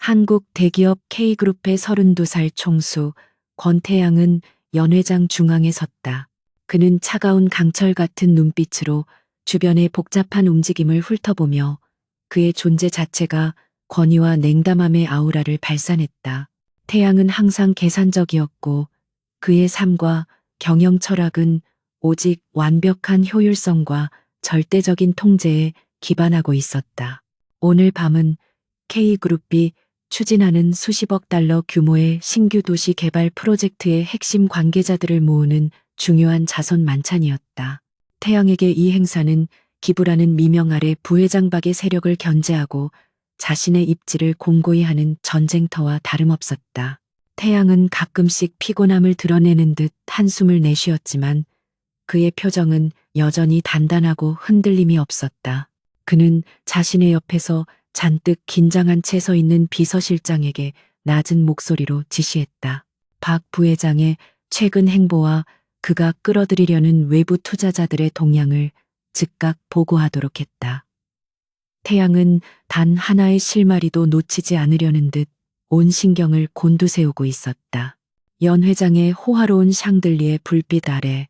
한국 대기업 K그룹의 32살 총수 권태양은 연회장 중앙에 섰다. 그는 차가운 강철 같은 눈빛으로 주변의 복잡한 움직임을 훑어보며 그의 존재 자체가 권위와 냉담함의 아우라를 발산했다. 태양은 항상 계산적이었고 그의 삶과 경영 철학은 오직 완벽한 효율성과 절대적인 통제에 기반하고 있었다. 오늘 밤은 K그룹이 추진하는 수십억 달러 규모의 신규 도시 개발 프로젝트의 핵심 관계자들을 모으는 중요한 자선 만찬이었다. 태양에게 이 행사는 기부라는 미명 아래 부회장박의 세력을 견제하고 자신의 입지를 공고히 하는 전쟁터와 다름없었다. 태양은 가끔씩 피곤함을 드러내는 듯 한숨을 내쉬었지만 그의 표정은 여전히 단단하고 흔들림이 없었다. 그는 자신의 옆에서 잔뜩 긴장한 채 서 있는 비서실장에게 낮은 목소리로 지시했다. 박 부회장의 최근 행보와 그가 끌어들이려는 외부 투자자들의 동향을 즉각 보고하도록 했다. 태양은 단 하나의 실마리도 놓치지 않으려는 듯 온 신경을 곤두세우고 있었다. 연 회장의 호화로운 샹들리의 불빛 아래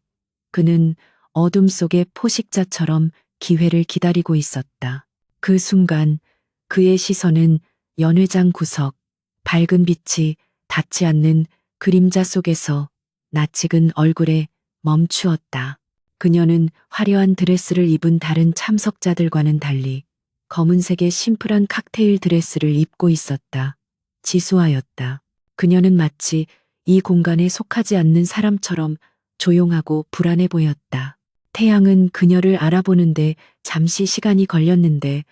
그는 어둠 속의 포식자처럼 기회를 기다리고 있었다. 그 순간 그의 시선은 연 회장 구석, 밝은 빛이 닿지 않는 그림자 속에서 낯익은 얼굴에 멈추었다. 그녀는 화려한 드레스를 입은 다른 참석자들과는 달리 검은색의 심플한 칵테일 드레스를 입고 있었다. 지수하였다. 그녀는 마치 이 공간에 속하지 않는 사람처럼 조용하고 불안해 보였다. 태양은 그녀를 알아보는데 잠시 시간이 걸렸는데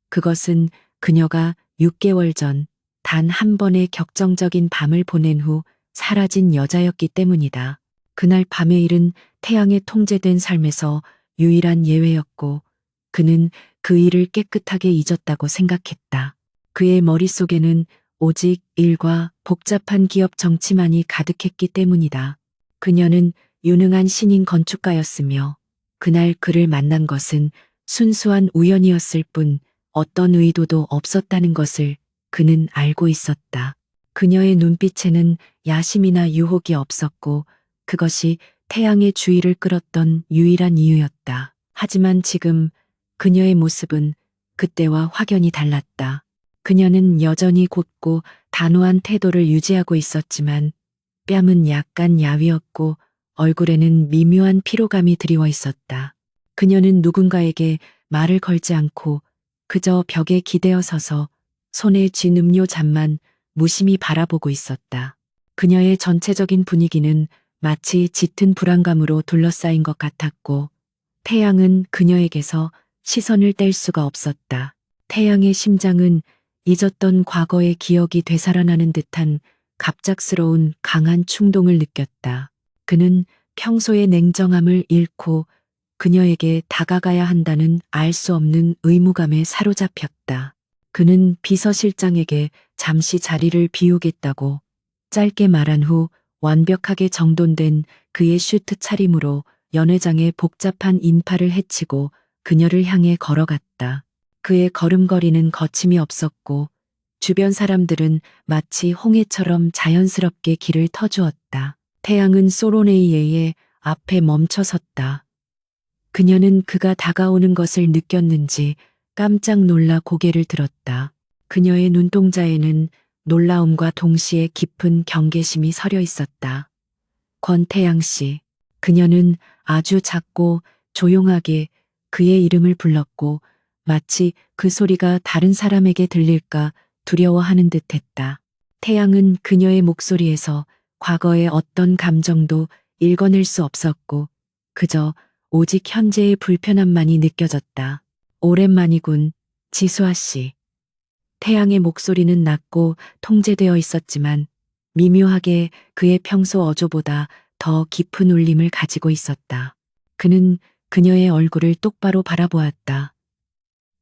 그것은 그녀가 6개월 전 단 한 번의 격정적인 밤을 보낸 후 사라진 여자였기 때문이다. 그날 밤의 일은 태양의 통제된 삶에서 유일한 예외였고 그는 그 일을 깨끗하게 잊었다고 생각했다. 그의 머릿속에는 오직 일과 복잡한 기업 정치만이 가득했기 때문이다. 그녀는 유능한 신인 건축가였으며 그날 그를 만난 것은 순수한 우연이었을 뿐 어떤 의도도 없었다는 것을 그는 알고 있었다. 그녀의 눈빛에는 야심이나 유혹이 없었고 그것이 태양의 주의를 끌었던 유일한 이유였다. 하지만 지금 그녀의 모습은 그때와 확연히 달랐다. 그녀는 여전히 곧고 단호한 태도를 유지하고 있었지만 뺨은 약간 야위었고 얼굴에는 미묘한 피로감이 드리워 있었다. 그녀는 누군가에게 말을 걸지 않고 그저 벽에 기대어 서서 손에 쥔 음료 잔만 무심히 바라보고 있었다. 그녀의 전체적인 분위기는 마치 짙은 불안감으로 둘러싸인 것 같았고 태양은 그녀에게서 시선을 뗄 수가 없었다. 태양의 심장은 잊었던 과거의 기억이 되살아나는 듯한 갑작스러운 강한 충동을 느꼈다. 그는 평소의 냉정함을 잃고 그녀에게 다가가야 한다는 알 수 없는 의무감에 사로잡혔다. 그는 비서실장에게 잠시 자리를 비우겠다고 짧게 말한 후 완벽하게 정돈된 그의 슈트 차림으로 연 회장의 복잡한 인파를 헤치고 그녀를 향해 걸어갔다. 그의 걸음걸이는 거침이 없었고 주변 사람들은 마치 홍해처럼 자연스럽게 길을 터주었다. 태양은 소로네이에의 앞에 멈춰 섰다. 그녀는 그가 다가오는 것을 느꼈는지 깜짝 놀라 고개를 들었다. 그녀의 눈동자에는 놀라움과 동시에 깊은 경계심이 서려 있었다. 권태양 씨. 그녀는 아주 작고 조용하게 그의 이름을 불렀고 마치 그 소리가 다른 사람에게 들릴까 두려워하는 듯했다. 태양은 그녀의 목소리에서 과거의 어떤 감정도 읽어낼 수 없었고 그저 오직 현재의 불편함만이 느껴졌다. 오랜만이군, 지수아 씨. 태양의 목소리는 낮고 통제되어 있었지만 미묘하게 그의 평소 어조보다 더 깊은 울림을 가지고 있었다. 그는 그녀의 얼굴을 똑바로 바라보았다.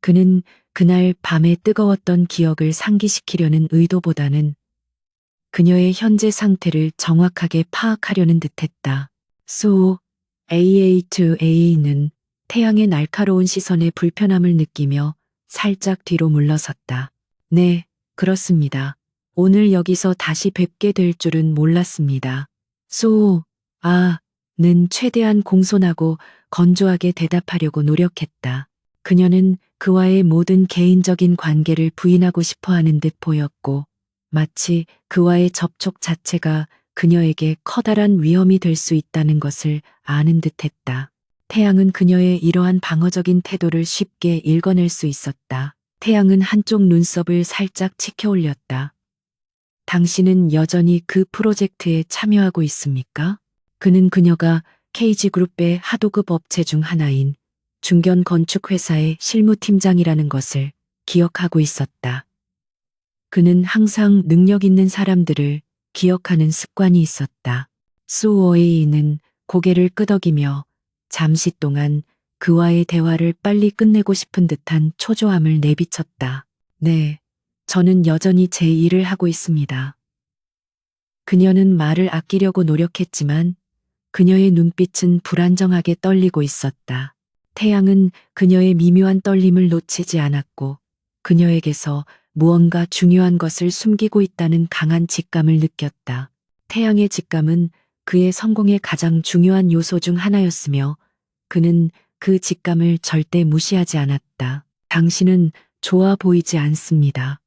그는 그날 밤의 뜨거웠던 기억을 상기시키려는 의도보다는 그녀의 현재 상태를 정확하게 파악하려는 듯했다. So, AA는 태양의 날카로운 시선에 불편함을 느끼며 살짝 뒤로 물러섰다. 네, 그렇습니다. 오늘 여기서 다시 뵙게 될 줄은 몰랐습니다. 는 최대한 공손하고 건조하게 대답하려고 노력했다. 그녀는 그와의 모든 개인적인 관계를 부인하고 싶어 하는 듯 보였고, 마치 그와의 접촉 자체가 그녀에게 커다란 위험이 될 수 있다는 것을 아는 듯 했다. 태양은 그녀의 이러한 방어적인 태도를 쉽게 읽어낼 수 있었다. 태양은 한쪽 눈썹을 살짝 치켜 올렸다. 당신은 여전히 그 프로젝트에 참여하고 있습니까? 그는 그녀가 KG그룹의 하도급 업체 중 하나인 중견 건축회사의 실무팀장이라는 것을 기억하고 있었다. 그는 항상 능력 있는 사람들을 기억하는 습관이 있었다. 수오에이는 고개를 끄덕이며 잠시 동안 그와의 대화를 빨리 끝내고 싶은 듯한 초조함을 내비쳤다. 네, 저는 여전히 제 일을 하고 있습니다. 그녀는 말을 아끼려고 노력했지만 그녀의 눈빛은 불안정하게 떨리고 있었다. 태양은 그녀의 미묘한 떨림을 놓치지 않았고 그녀에게서 무언가 중요한 것을 숨기고 있다는 강한 직감을 느꼈다. 태양의 직감은 그의 성공의 가장 중요한 요소 중 하나였으며 그는 그 직감을 절대 무시하지 않았다. 당신은 좋아 보이지 않습니다.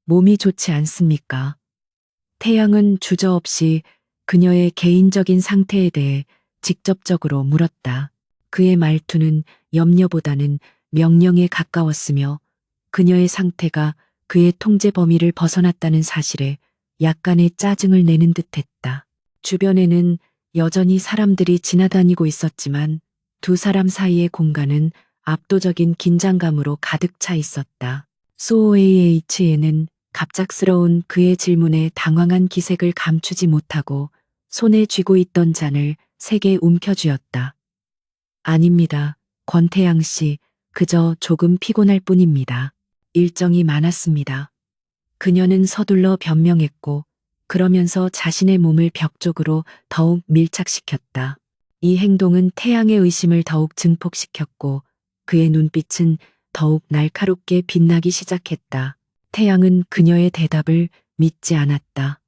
몸이 좋지 않습니까? 태양은 주저없이 그녀의 개인적인 상태에 대해 직접적으로 물었다. 그의 말투는 염려보다는 명령에 가까웠으며 그녀의 상태가 그의 통제 범위를 벗어났다는 사실에 약간의 짜증을 내는 듯했다. 주변에는 여전히 사람들이 지나다니고 있었지만 두 사람 사이의 공간은 압도적인 긴장감으로 가득 차 있었다. 소AH에는 갑작스러운 그의 질문에 당황한 기색을 감추지 못하고 손에 쥐고 있던 잔을 세게 움켜쥐었다. 아닙니다. 권태양 씨, 그저 조금 피곤할 뿐입니다. 일정이 많았습니다. 그녀는 서둘러 변명했고 그러면서 자신의 몸을 벽 쪽으로 더욱 밀착시켰다. 이 행동은 태양의 의심을 더욱 증폭시켰고 그의 눈빛은 더욱 날카롭게 빛나기 시작했다. 태양은 그녀의 대답을 믿지 않았다.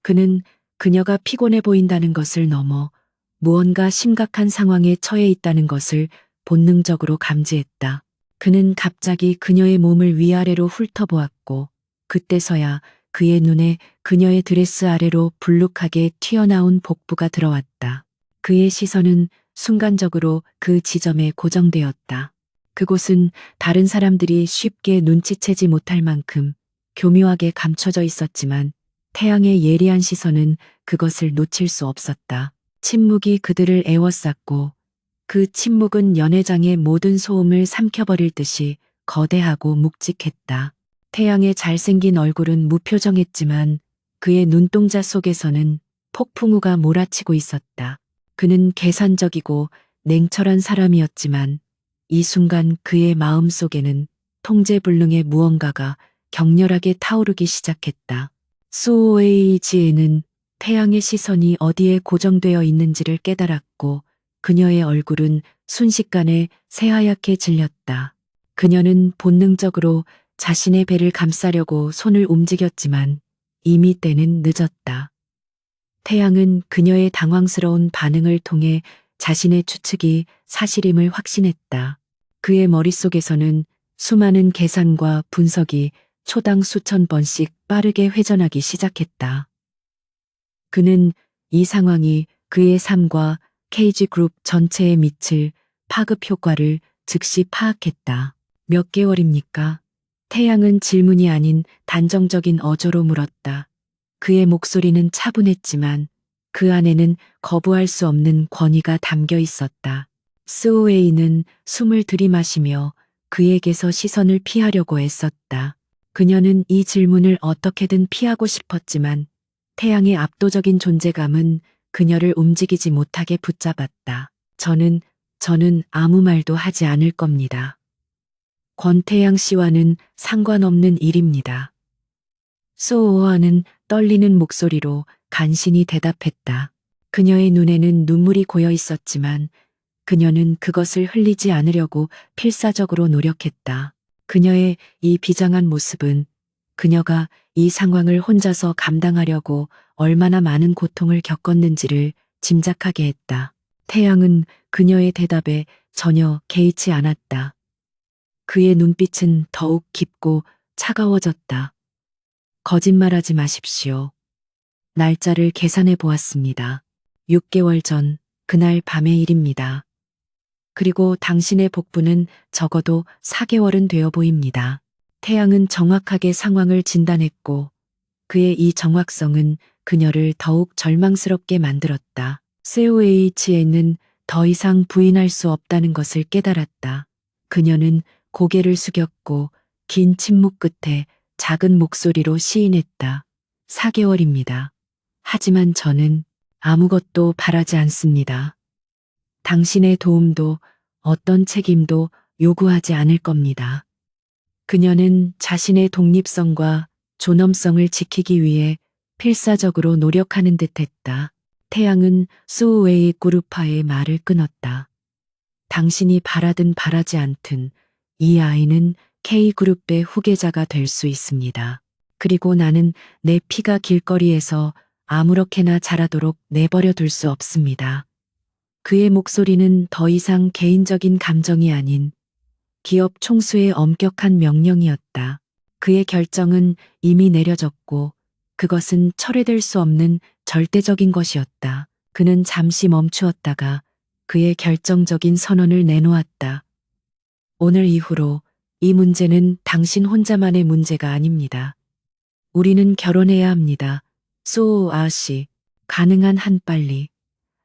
그는 그녀가 피곤해 보인다는 것을 넘어 무언가 심각한 상황에 처해 있다는 것을 본능적으로 감지했다. 그는 갑자기 그녀의 몸을 위아래로 훑어보았고 그때서야 그의 눈에 그녀의 드레스 아래로 불룩하게 튀어나온 복부가 들어왔다. 그의 시선은 순간적으로 그 지점에 고정되었다. 그곳은 다른 사람들이 쉽게 눈치채지 못할 만큼 교묘하게 감춰져 있었지만 태양의 예리한 시선은 그것을 놓칠 수 없었다. 침묵이 그들을 에워쌌고 그 침묵은 연회장의 모든 소음을 삼켜버릴 듯이 거대하고 묵직했다. 태양의 잘생긴 얼굴은 무표정했지만 그의 눈동자 속에서는 폭풍우가 몰아치고 있었다. 그는 계산적이고 냉철한 사람이었지만 이 순간 그의 마음 속에는 통제불능의 무언가가 격렬하게 타오르기 시작했다. 수오에이지에는 태양의 시선이 어디에 고정되어 있는지를 깨달았고 그녀의 얼굴은 순식간에 새하얗게 질렸다. 그녀는 본능적으로 자신의 배를 감싸려고 손을 움직였지만 이미 때는 늦었다. 태양은 그녀의 당황스러운 반응을 통해 자신의 추측이 사실임을 확신했다. 그의 머릿속에서는 수많은 계산과 분석이 초당 수천 번씩 빠르게 회전하기 시작했다. 그는 이 상황이 그의 삶과 KG그룹 전체에 미칠 파급 효과를 즉시 파악했다. 몇 개월입니까? 태양은 질문이 아닌 단정적인 어조로 물었다. 그의 목소리는 차분했지만 그 안에는 거부할 수 없는 권위가 담겨 있었다. 스오웨이는 숨을 들이마시며 그에게서 시선을 피하려고 애썼다. 그녀는 이 질문을 어떻게든 피하고 싶었지만 태양의 압도적인 존재감은 그녀를 움직이지 못하게 붙잡았다. 저는 아무 말도 하지 않을 겁니다. 권태양 씨와는 상관없는 일입니다. 소오아는 떨리는 목소리로 간신히 대답했다. 그녀의 눈에는 눈물이 고여 있었지만 그녀는 그것을 흘리지 않으려고 필사적으로 노력했다. 그녀의 이 비장한 모습은 그녀가 이 상황을 혼자서 감당하려고 얼마나 많은 고통을 겪었는지를 짐작하게 했다. 태양은 그녀의 대답에 전혀 개의치 않았다. 그의 눈빛은 더욱 깊고 차가워졌다. 거짓말하지 마십시오. 날짜를 계산해 보았습니다. 6개월 전 그날 밤의 일입니다. 그리고 당신의 복부는 적어도 4개월은 되어 보입니다. 태양은 정확하게 상황을 진단했고 그의 이 정확성은 그녀를 더욱 절망스럽게 만들었다. COH에는 더 이상 부인할 수 없다는 것을 깨달았다. 그녀는 고개를 숙였고 긴 침묵 끝에 작은 목소리로 시인했다. 4개월입니다. 하지만 저는 아무것도 바라지 않습니다. 당신의 도움도 어떤 책임도 요구하지 않을 겁니다. 그녀는 자신의 독립성과 존엄성을 지키기 위해 필사적으로 노력하는 듯했다. 태양은 수우웨이 그룹파의 말을 끊었다. 당신이 바라든 바라지 않든 이 아이는 K그룹의 후계자가 될 수 있습니다. 그리고 나는 내 피가 길거리에서 아무렇게나 자라도록 내버려 둘 수 없습니다. 그의 목소리는 더 이상 개인적인 감정이 아닌 기업 총수의 엄격한 명령이었다. 그의 결정은 이미 내려졌고 그것은 철회될 수 없는 절대적인 것이었다. 그는 잠시 멈추었다가 그의 결정적인 선언을 내놓았다. 오늘 이후로 이 문제는 당신 혼자만의 문제가 아닙니다. 우리는 결혼해야 합니다. 소우 아씨, 가능한 한 빨리.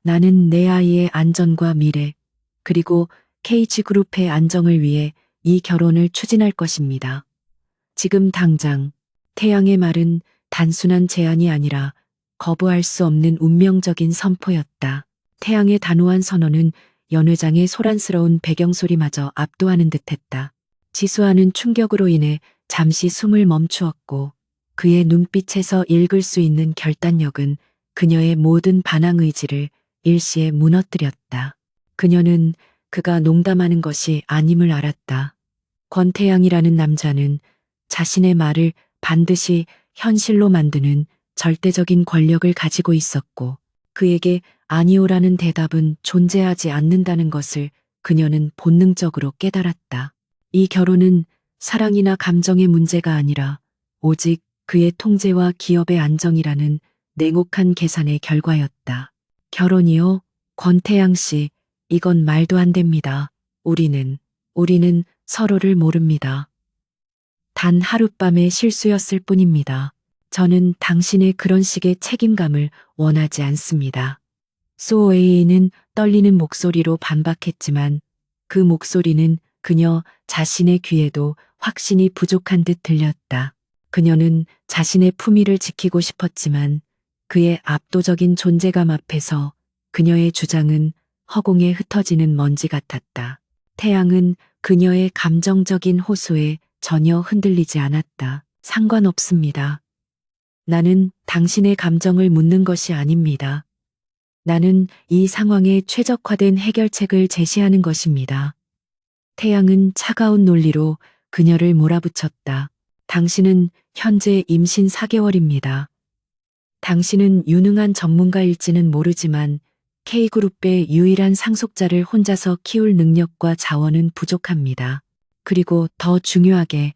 나는 내 아이의 안전과 미래, 그리고 KG그룹의 안정을 위해 이 결혼을 추진할 것입니다. 지금 당장. 태양의 말은 단순한 제안이 아니라 거부할 수 없는 운명적인 선포였다. 태양의 단호한 선언은 연 회장의 소란스러운 배경소리마저 압도하는 듯했다. 지수하는 충격으로 인해 잠시 숨을 멈추었고 그의 눈빛에서 읽을 수 있는 결단력은 그녀의 모든 반항 의지를 일시에 무너뜨렸다. 그녀는 그가 농담하는 것이 아님을 알았다. 권태양이라는 남자는 자신의 말을 반드시 현실로 만드는 절대적인 권력을 가지고 있었고 그에게 아니오라는 대답은 존재하지 않는다는 것을 그녀는 본능적으로 깨달았다. 이 결혼은 사랑이나 감정의 문제가 아니라 오직 그의 통제와 기업의 안정이라는 냉혹한 계산의 결과였다. 결혼이요? 권태양 씨, 이건 말도 안 됩니다. 우리는 서로를 모릅니다. 단 하룻밤의 실수였을 뿐입니다. 저는 당신의 그런 식의 책임감을 원하지 않습니다. 소웨이는 떨리는 목소리로 반박했지만 그 목소리는 그녀 자신의 귀에도 확신이 부족한 듯 들렸다. 그녀는 자신의 품위를 지키고 싶었지만 그의 압도적인 존재감 앞에서 그녀의 주장은 허공에 흩어지는 먼지 같았다. 태양은 그녀의 감정적인 호소에 전혀 흔들리지 않았다. 상관없습니다. 나는 당신의 감정을 묻는 것이 아닙니다. 나는 이 상황에 최적화된 해결책을 제시하는 것입니다. 태양은 차가운 논리로 그녀를 몰아붙였다. 당신은 현재 임신 4개월입니다. 당신은 유능한 전문가일지는 모르지만 K그룹의 유일한 상속자를 혼자서 키울 능력과 자원은 부족합니다. 그리고 더 중요하게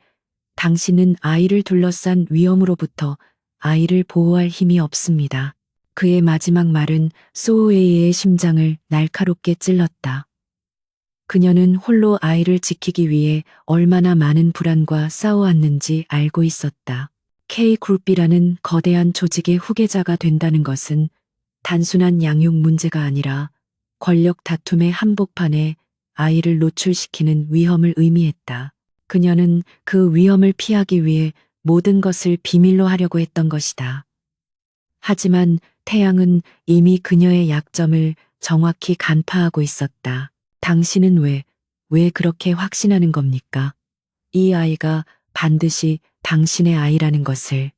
당신은 아이를 둘러싼 위험으로부터 아이를 보호할 힘이 없습니다. 그의 마지막 말은 소우웨이의 심장을 날카롭게 찔렀다. 그녀는 홀로 아이를 지키기 위해 얼마나 많은 불안과 싸워왔는지 알고 있었다. K그룹이라는 거대한 조직의 후계자가 된다는 것은 단순한 양육 문제가 아니라 권력 다툼의 한복판에 아이를 노출시키는 위험을 의미했다. 그녀는 그 위험을 피하기 위해 모든 것을 비밀로 하려고 했던 것이다. 하지만 태양은 이미 그녀의 약점을 정확히 간파하고 있었다. 당신은 왜 그렇게 확신하는 겁니까? 이 아이가 반드시 당신의 아이라는 것을.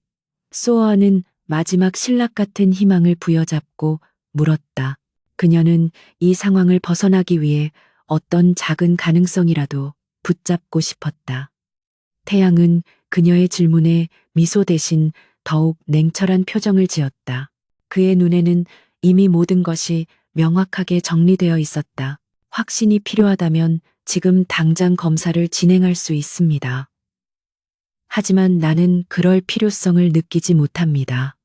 소아는 마지막 신락 같은 희망을 부여잡고 물었다. 그녀는 이 상황을 벗어나기 위해 어떤 작은 가능성이라도 붙잡고 싶었다. 태양은 그녀의 질문에 미소 대신 더욱 냉철한 표정을 지었다. 그의 눈에는 이미 모든 것이 명확하게 정리되어 있었다. 확신이 필요하다면 지금 당장 검사를 진행할 수 있습니다. 하지만 나는 그럴 필요성을 느끼지 못합니다.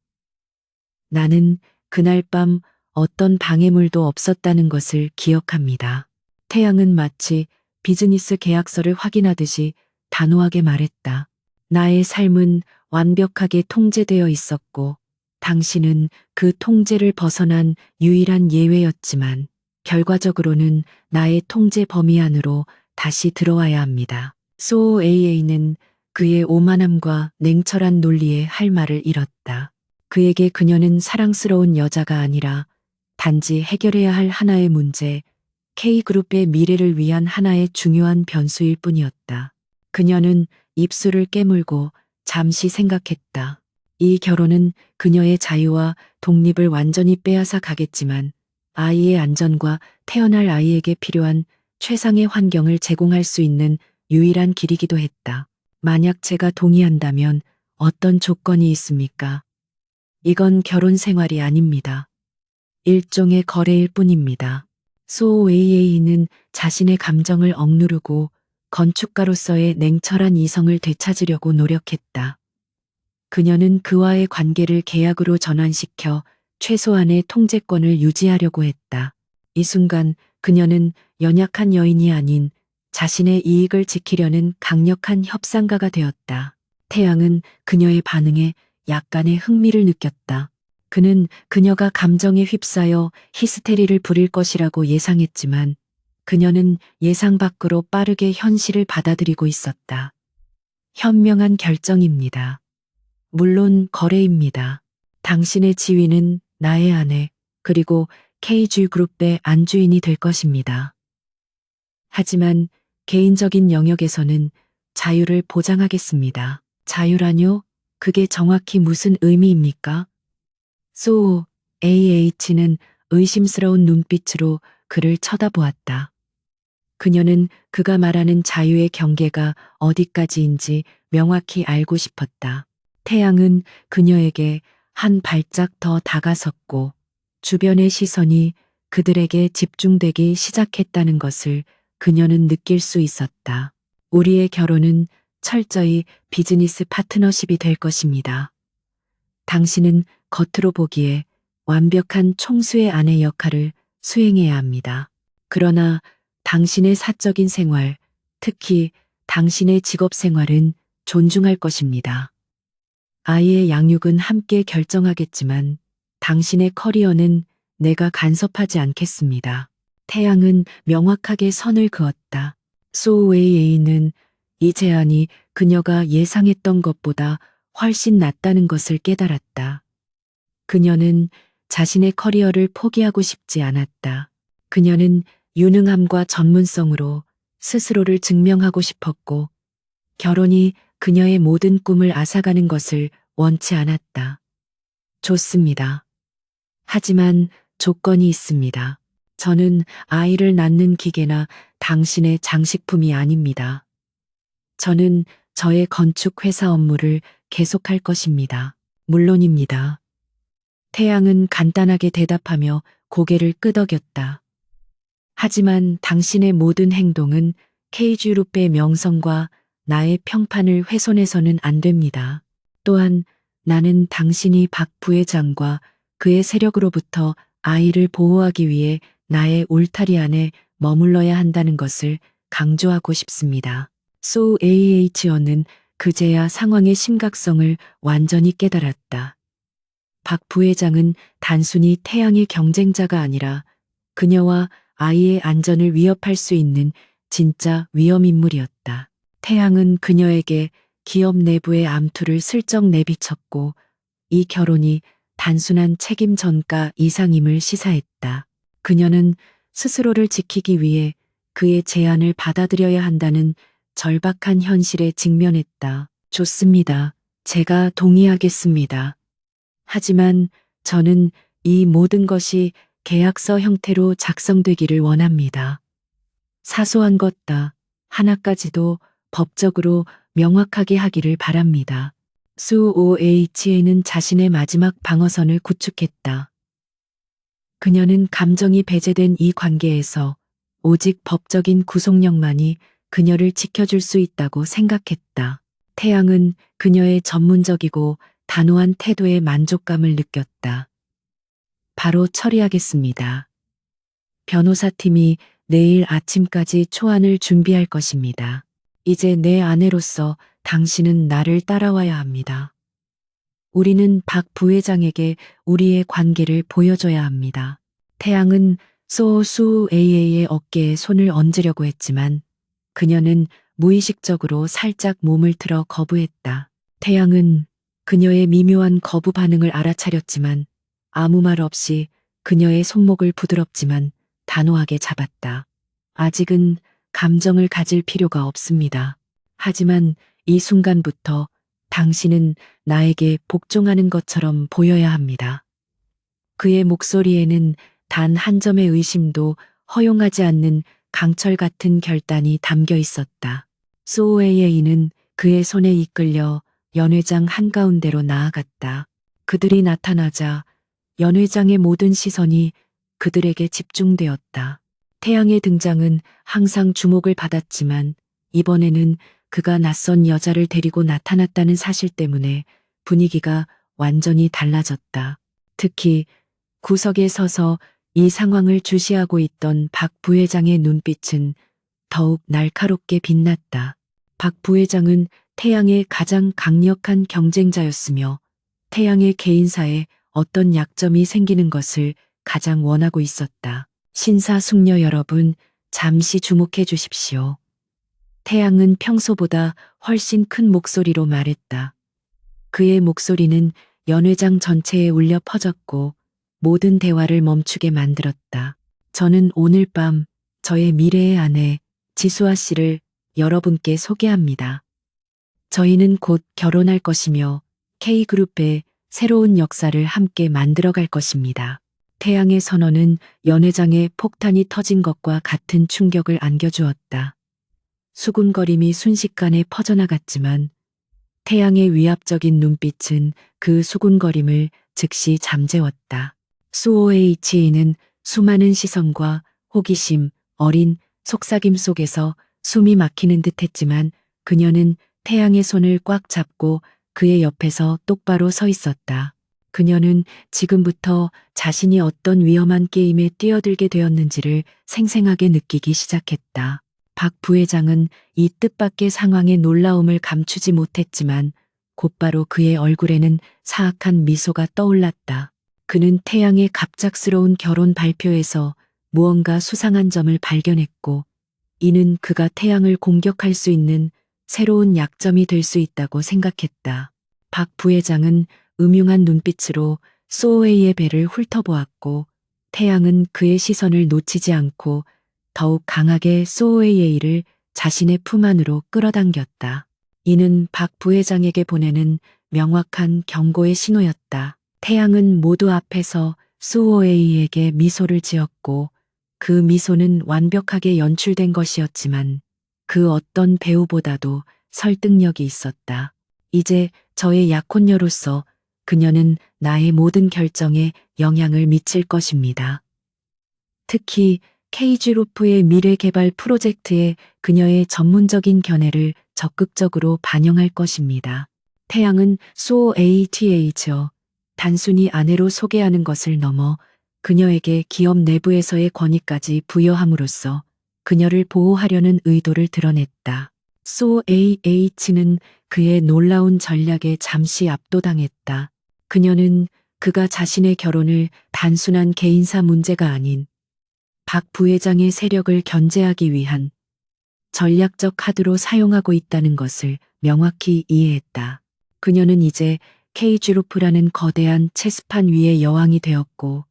나는 그날 밤 어떤 방해물도 없었다는 것을 기억합니다. 태양은 마치 비즈니스 계약서를 확인하듯이 단호하게 말했다. 나의 삶은 완벽하게 통제되어 있었고, 당신은 그 통제를 벗어난 유일한 예외였지만, 결과적으로는 나의 통제 범위 안으로 다시 들어와야 합니다. 소 AA는 그의 오만함과 냉철한 논리에 할 말을 잃었다. 그에게 그녀는 사랑스러운 여자가 아니라 단지 해결해야 할 하나의 문제, K그룹의 미래를 위한 하나의 중요한 변수일 뿐이었다. 그녀는 입술을 깨물고 잠시 생각했다. 이 결혼은 그녀의 자유와 독립을 완전히 빼앗아 가겠지만 아이의 안전과 태어날 아이에게 필요한 최상의 환경을 제공할 수 있는 유일한 길이기도 했다. 만약 제가 동의한다면 어떤 조건이 있습니까? 이건 결혼 생활이 아닙니다. 일종의 거래일 뿐입니다. 소 AA는 자신의 감정을 억누르고 건축가로서의 냉철한 이성을 되찾으려고 노력했다. 그녀는 그와의 관계를 계약으로 전환시켜 최소한의 통제권을 유지하려고 했다. 이 순간 그녀는 연약한 여인이 아닌 자신의 이익을 지키려는 강력한 협상가가 되었다. 태양은 그녀의 반응에 약간의 흥미를 느꼈다. 그는 그녀가 감정에 휩싸여 히스테리를 부릴 것이라고 예상했지만 그녀는 예상 밖으로 빠르게 현실을 받아들이고 있었다. 현명한 결정입니다. 물론 거래입니다. 당신의 지위는 나의 아내 그리고 KG그룹의 안주인이 될 것입니다. 하지만 개인적인 영역에서는 자유를 보장하겠습니다. 자유라뇨? 그게 정확히 무슨 의미입니까? 소 AH는 의심스러운 눈빛으로 그를 쳐다보았다. 그녀는 그가 말하는 자유의 경계가 어디까지인지 명확히 알고 싶었다. 태양은 그녀에게 한 발짝 더 다가섰고 주변의 시선이 그들에게 집중되기 시작했다는 것을 그녀는 느낄 수 있었다. 우리의 결혼은 철저히 비즈니스 파트너십이 될 것입니다. 당신은 겉으로 보기에 완벽한 총수의 아내 역할을 수행해야 합니다. 그러나 당신의 사적인 생활, 특히 당신의 직업 생활은 존중할 것입니다. 아이의 양육은 함께 결정하겠지만 당신의 커리어는 내가 간섭하지 않겠습니다. 태양은 명확하게 선을 그었다. 소웨이에이는 이 제안이 그녀가 예상했던 것보다 훨씬 낫다는 것을 깨달았다. 그녀는 자신의 커리어를 포기하고 싶지 않았다. 그녀는 유능함과 전문성으로 스스로를 증명하고 싶었고 결혼이 그녀의 모든 꿈을 앗아가는 것을 원치 않았다. 좋습니다. 하지만 조건이 있습니다. 저는 아이를 낳는 기계나 당신의 장식품이 아닙니다. 저는 저의 건축 회사 업무를 계속할 것입니다. 물론입니다. 태양은 간단하게 대답하며 고개를 끄덕였다. 하지만 당신의 모든 행동은 K그룹의 명성과 나의 평판을 훼손해서는 안 됩니다. 또한 나는 당신이 박 부회장과 그의 세력으로부터 아이를 보호하기 위해 나의 울타리 안에 머물러야 한다는 것을 강조하고 싶습니다. 소 AH어는 그제야 상황의 심각성을 완전히 깨달았다. 박 부회장은 단순히 태양의 경쟁자가 아니라 그녀와 아이의 안전을 위협할 수 있는 진짜 위험인물이었다. 태양은 그녀에게 기업 내부의 암투를 슬쩍 내비쳤고 이 결혼이 단순한 책임 전가 이상임을 시사했다. 그녀는 스스로를 지키기 위해 그의 제안을 받아들여야 한다는 절박한 현실에 직면했다. 좋습니다. 제가 동의하겠습니다. 하지만 저는 이 모든 것이 계약서 형태로 작성되기를 원합니다. 사소한 것 다 하나까지도 법적으로 명확하게 하기를 바랍니다. 수OHA는 자신의 마지막 방어선을 구축했다. 그녀는 감정이 배제된 이 관계에서 오직 법적인 구속력만이 그녀를 지켜줄 수 있다고 생각했다. 태양은 그녀의 전문적이고 단호한 태도에 만족감을 느꼈다. 바로 처리하겠습니다. 변호사팀이 내일 아침까지 초안을 준비할 것입니다. 이제 내 아내로서 당신은 나를 따라와야 합니다. 우리는 박 부회장에게 우리의 관계를 보여줘야 합니다. 태양은 소수AA의 어깨에 손을 얹으려고 했지만 그녀는 무의식적으로 살짝 몸을 틀어 거부했다. 태양은 그녀의 미묘한 거부 반응을 알아차렸지만 아무 말 없이 그녀의 손목을 부드럽지만 단호하게 잡았다. 아직은 감정을 가질 필요가 없습니다. 하지만 이 순간부터 당신은 나에게 복종하는 것처럼 보여야 합니다. 그의 목소리에는 단 한 점의 의심도 허용하지 않는 강철 같은 결단이 담겨 있었다. 소웨이에이는 그의 손에 이끌려 연회장 한가운데로 나아갔다. 그들이 나타나자 연회장의 모든 시선이 그들에게 집중되었다. 태양의 등장은 항상 주목을 받았지만 이번에는 그가 낯선 여자를 데리고 나타났다는 사실 때문에 분위기가 완전히 달라졌다. 특히 구석에 서서 이 상황을 주시하고 있던 박 부회장의 눈빛은 더욱 날카롭게 빛났다. 박 부회장은 태양의 가장 강력한 경쟁자였으며 태양의 개인사에 어떤 약점이 생기는 것을 가장 원하고 있었다. 신사숙녀 여러분, 잠시 주목해 주십시오. 태양은 평소보다 훨씬 큰 목소리로 말했다. 그의 목소리는 연회장 전체에 울려 퍼졌고 모든 대화를 멈추게 만들었다. 저는 오늘 밤 저의 미래의 아내 지수아 씨를 여러분께 소개합니다. 저희는 곧 결혼할 것이며 K그룹의 새로운 역사를 함께 만들어갈 것입니다. 태양의 선언은 연회장에 폭탄이 터진 것과 같은 충격을 안겨주었다. 수군거림이 순식간에 퍼져나갔지만 태양의 위압적인 눈빛은 그 수군거림을 즉시 잠재웠다. 수OH는 수많은 시선과 호기심, 어린 속삭임 속에서 숨이 막히는 듯 했지만 그녀는 태양의 손을 꽉 잡고 그의 옆에서 똑바로 서 있었다. 그녀는 지금부터 자신이 어떤 위험한 게임에 뛰어들게 되었는지를 생생하게 느끼기 시작했다. 박 부회장은 이 뜻밖의 상황의 놀라움을 감추지 못했지만 곧바로 그의 얼굴에는 사악한 미소가 떠올랐다. 그는 태양의 갑작스러운 결혼 발표에서 무언가 수상한 점을 발견했고 이는 그가 태양을 공격할 수 있는 새로운 약점이 될 수 있다고 생각했다. 박 부회장은 음흉한 눈빛으로 소웨이의 배를 훑어보았고 태양은 그의 시선을 놓치지 않고 더욱 강하게 소웨이를 자신의 품 안으로 끌어당겼다. 이는 박 부회장에게 보내는 명확한 경고의 신호였다. 태양은 모두 앞에서 소웨이에게 미소를 지었고 그 미소는 완벽하게 연출된 것이었지만 그 어떤 배우보다도 설득력이 있었다. 이제 저의 약혼녀로서 그녀는 나의 모든 결정에 영향을 미칠 것입니다. 특히 K그룹의 미래 개발 프로젝트에 그녀의 전문적인 견해를 적극적으로 반영할 것입니다. 태양은 소ATH어 단순히 아내로 소개하는 것을 넘어 그녀에게 기업 내부에서의 권위까지 부여함으로써 그녀를 보호하려는 의도를 드러냈다. 소AH는 그의 놀라운 전략에 잠시 압도당했다. 그녀는 그가 자신의 결혼을 단순한 개인사 문제가 아닌 박 부회장의 세력을 견제하기 위한 전략적 카드로 사용하고 있다는 것을 명확히 이해했다. 그녀는 이제 K그룹이라는 거대한 체스판 위의 여왕이 되었고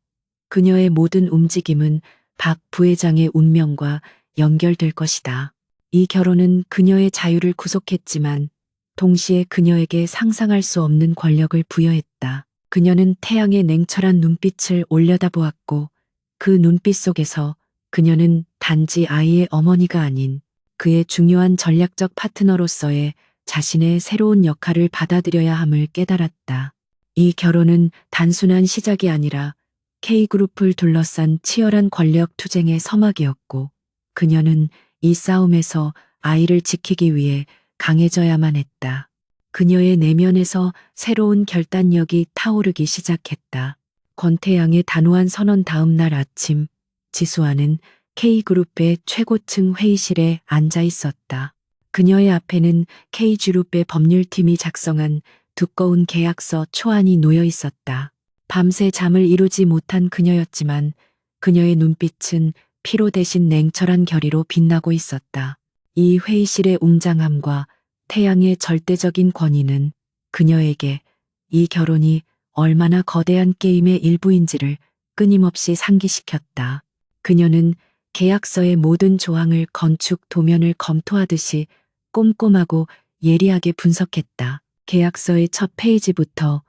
그녀의 모든 움직임은 박 부회장의 운명과 연결될 것이다. 이 결혼은 그녀의 자유를 구속했지만 동시에 그녀에게 상상할 수 없는 권력을 부여했다. 그녀는 태양의 냉철한 눈빛을 올려다보았고 그 눈빛 속에서 그녀는 단지 아이의 어머니가 아닌 그의 중요한 전략적 파트너로서의 자신의 새로운 역할을 받아들여야 함을 깨달았다. 이 결혼은 단순한 시작이 아니라 K그룹을 둘러싼 치열한 권력 투쟁의 서막이었고, 그녀는 이 싸움에서 아이를 지키기 위해 강해져야만 했다. 그녀의 내면에서 새로운 결단력이 타오르기 시작했다. 권태양의 단호한 선언 다음 날 아침, 지수아는 K그룹의 최고층 회의실에 앉아 있었다. 그녀의 앞에는 K그룹의 법률팀이 작성한 두꺼운 계약서 초안이 놓여 있었다. 밤새 잠을 이루지 못한 그녀였지만 그녀의 눈빛은 피로 대신 냉철한 결의로 빛나고 있었다. 이 회의실의 웅장함과 태양의 절대적인 권위는 그녀에게 이 결혼이 얼마나 거대한 게임의 일부인지를 끊임없이 상기시켰다. 그녀는 계약서의 모든 조항을 건축 도면을 검토하듯이 꼼꼼하고 예리하게 분석했다. 계약서의 첫 페이지부터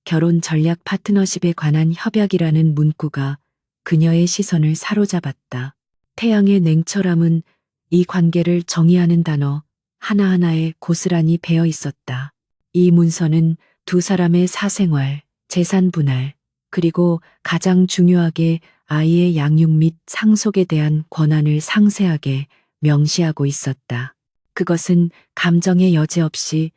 결혼 전략 파트너십에 관한 협약이라는 문구가 그녀의 시선을 사로잡았다. 태양의 냉철함은 이 관계를 정의하는 단어 하나하나에 고스란히 배어 있었다. 이 문서는 두 사람의 사생활, 재산 분할, 그리고 가장 중요하게 아이의 양육 및 상속에 대한 권한을 상세하게 명시하고 있었다. 그것은 감정의 여지 없이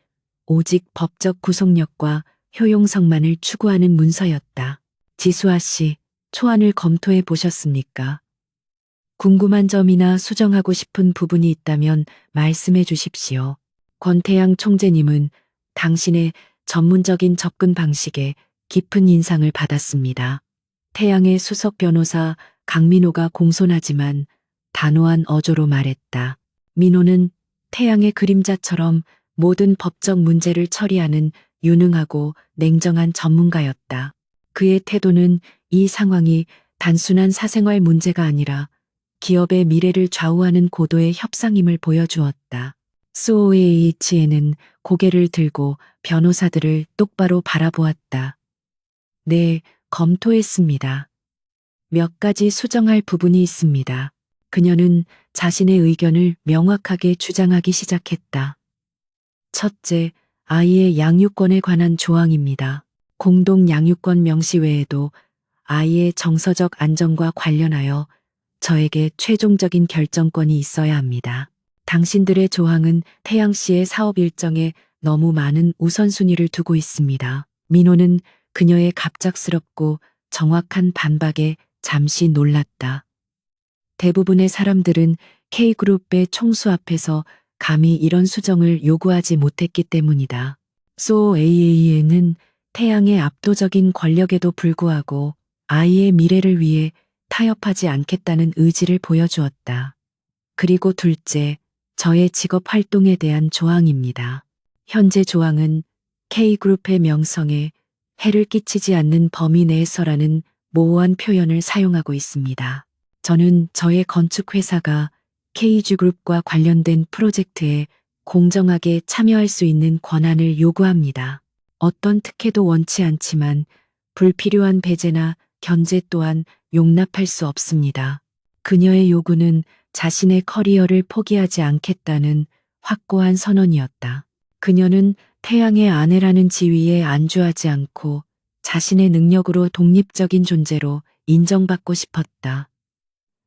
오직 법적 구속력과 효용성만을 추구하는 문서였다. 지수아 씨, 초안을 검토해 보셨습니까? 궁금한 점이나 수정하고 싶은 부분이 있다면 말씀해 주십시오. 권태양 총재님은 당신의 전문적인 접근 방식에 깊은 인상을 받았습니다. 태양의 수석 변호사 강민호가 공손하지만 단호한 어조로 말했다. 민호는 태양의 그림자처럼 모든 법적 문제를 처리하는 유능하고 냉정한 전문가였다. 그의 태도는 이 상황이 단순한 사생활 문제가 아니라 기업의 미래를 좌우하는 고도의 협상임을 보여주었다. 소에이치에는 고개를 들고 변호사들을 똑바로 바라보았다. 네, 검토했습니다. 몇 가지 수정할 부분이 있습니다. 그녀는 자신의 의견을 명확하게 주장하기 시작했다. 첫째, 아이의 양육권에 관한 조항입니다. 공동 양육권 명시 외에도 아이의 정서적 안정과 관련하여 저에게 최종적인 결정권이 있어야 합니다. 당신들의 조항은 태양 씨의 사업 일정에 너무 많은 우선순위를 두고 있습니다. 민호는 그녀의 갑작스럽고 정확한 반박에 잠시 놀랐다. 대부분의 사람들은 K그룹의 총수 앞에서 감히 이런 수정을 요구하지 못했기 때문이다. 소AA에는 태양의 압도적인 권력에도 불구하고 아이의 미래를 위해 타협하지 않겠다는 의지를 보여주었다. 그리고 둘째, 저의 직업 활동에 대한 조항입니다. 현재 조항은 K그룹의 명성에 해를 끼치지 않는 범위 내에서라는 모호한 표현을 사용하고 있습니다. 저는 저의 건축회사가 K그룹과 관련된 프로젝트에 공정하게 참여할 수 있는 권한을 요구합니다. 어떤 특혜도 원치 않지만 불필요한 배제나 견제 또한 용납할 수 없습니다. 그녀의 요구는 자신의 커리어를 포기하지 않겠다는 확고한 선언이었다. 그녀는 태양의 아내라는 지위에 안주하지 않고 자신의 능력으로 독립적인 존재로 인정받고 싶었다.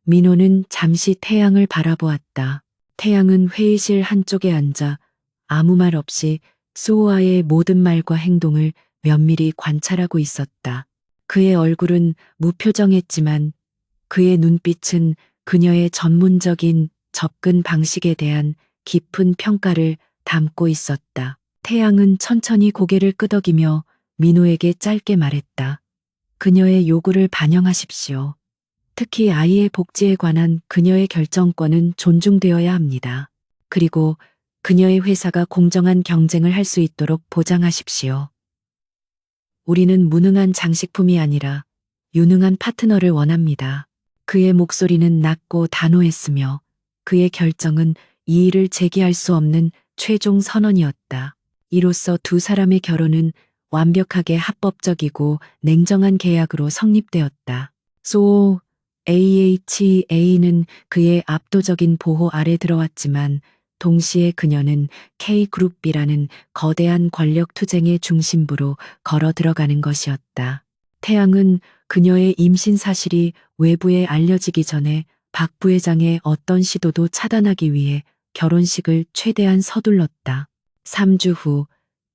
민호는 잠시 태양을 바라보았다. 태양은 회의실 한쪽에 앉아 아무 말 없이 소호아의 모든 말과 행동을 면밀히 관찰하고 있었다. 그의 얼굴은 무표정했지만 그의 눈빛은 그녀의 전문적인 접근 방식에 대한 깊은 평가를 담고 있었다. 태양은 천천히 고개를 끄덕이며 민호에게 짧게 말했다. 그녀의 요구를 반영하십시오. 특히 아이의 복지에 관한 그녀의 결정권은 존중되어야 합니다. 그리고 그녀의 회사가 공정한 경쟁을 할 수 있도록 보장하십시오. 우리는 무능한 장식품이 아니라 유능한 파트너를 원합니다. 그의 목소리는 낮고 단호했으며 그의 결정은 이의를 제기할 수 없는 최종 선언이었다. 이로써 두 사람의 결혼은 완벽하게 합법적이고 냉정한 계약으로 성립되었다. AHA는 그의 압도적인 보호 아래 들어왔지만 동시에 그녀는 K그룹이라는 거대한 권력 투쟁의 중심부로 걸어 들어가는 것이었다. 태양은 그녀의 임신 사실이 외부에 알려지기 전에 박 부회장의 어떤 시도도 차단하기 위해 결혼식을 최대한 서둘렀다. 3주 후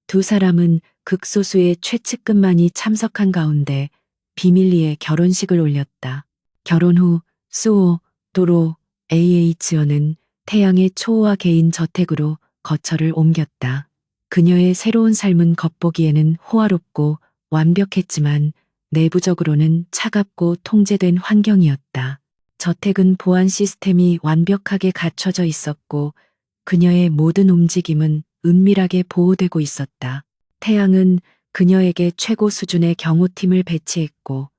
두 사람은 극소수의 최측근만이 참석한 가운데 비밀리에 결혼식을 올렸다. 결혼 후 수호, 도로, AH연은 태양의 초호화 개인 저택으로 거처를 옮겼다. 그녀의 새로운 삶은 겉보기에는 호화롭고 완벽했지만 내부적으로는 차갑고 통제된 환경이었다. 저택은 보안 시스템이 완벽하게 갖춰져 있었고 그녀의 모든 움직임은 은밀하게 보호되고 있었다. 태양은 그녀에게 최고 수준의 경호팀을 배치했고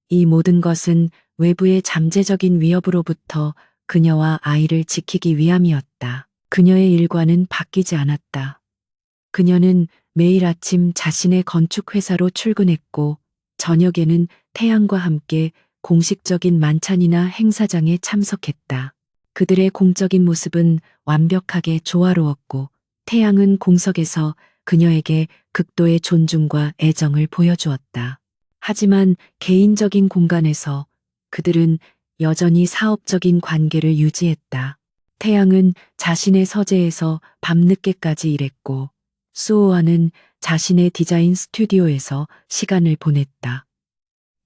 이 모든 것은 외부의 잠재적인 위협으로부터 그녀와 아이를 지키기 위함이었다. 그녀의 일과는 바뀌지 않았다. 그녀는 매일 아침 자신의 건축회사로 출근했고 저녁에는 태양과 함께 공식적인 만찬이나 행사장에 참석했다. 그들의 공적인 모습은 완벽하게 조화로웠고 태양은 공석에서 그녀에게 극도의 존중과 애정을 보여주었다. 하지만 개인적인 공간에서 그들은 여전히 사업적인 관계를 유지했다. 태양은 자신의 서재에서 밤늦게까지 일했고 수호와는 자신의 디자인 스튜디오에서 시간을 보냈다.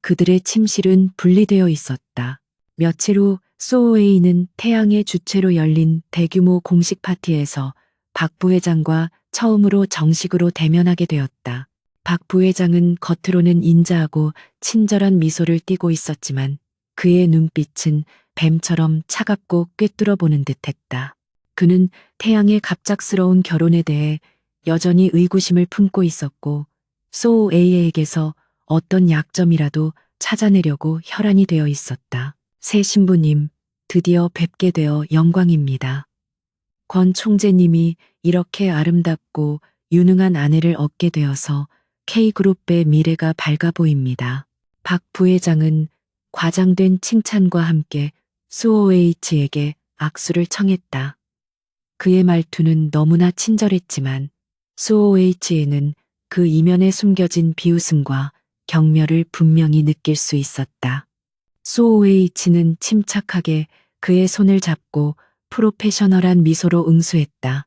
그들의 침실은 분리되어 있었다. 며칠 후 소웨이는 태양의 주최로 열린 대규모 공식 파티에서 박 부회장과 처음으로 정식으로 대면하게 되었다. 박 부회장은 겉으로는 인자하고 친절한 미소를 띠고 있었지만 그의 눈빛은 뱀처럼 차갑고 꿰뚫어보는 듯했다. 그는 태양의 갑작스러운 결혼에 대해 여전히 의구심을 품고 있었고 소에이에게서 어떤 약점이라도 찾아내려고 혈안이 되어 있었다. 새 신부님, 드디어 뵙게 되어 영광입니다. 권 총재님이 이렇게 아름답고 유능한 아내를 얻게 되어서 K그룹의 미래가 밝아 보입니다. 박 부회장은 과장된 칭찬과 함께 수호에이치에게 악수를 청했다. 그의 말투는 너무나 친절했지만 수호에이치에는 그 이면에 숨겨진 비웃음과 경멸을 분명히 느낄 수 있었다. 수호에이치는 침착하게 그의 손을 잡고 프로페셔널한 미소로 응수했다.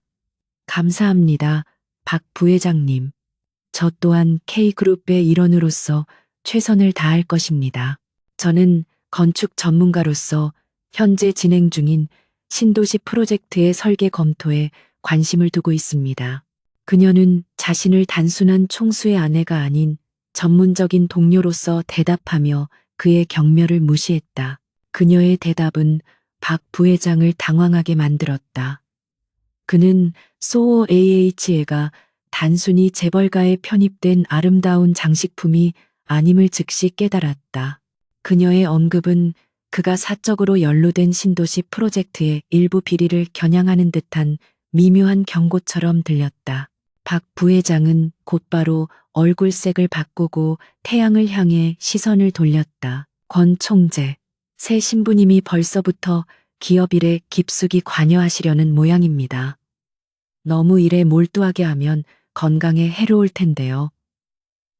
감사합니다, 박 부회장님. 저 또한 K그룹의 일원으로서 최선을 다할 것입니다. 저는 건축 전문가로서 현재 진행 중인 신도시 프로젝트의 설계 검토에 관심을 두고 있습니다. 그녀는 자신을 단순한 총수의 아내가 아닌 전문적인 동료로서 대답하며 그의 경멸을 무시했다. 그녀의 대답은 박 부회장을 당황하게 만들었다. 그는 소호 AH가 단순히 재벌가에 편입된 아름다운 장식품이 아님을 즉시 깨달았다. 그녀의 언급은 그가 사적으로 연루된 신도시 프로젝트의 일부 비리를 겨냥하는 듯한 미묘한 경고처럼 들렸다. 박 부회장은 곧바로 얼굴색을 바꾸고 태양을 향해 시선을 돌렸다. 권 총재, 새 신부님이 벌써부터 기업 일에 깊숙이 관여하시려는 모양입니다. 너무 일에 몰두하게 하면 건강에 해로울 텐데요.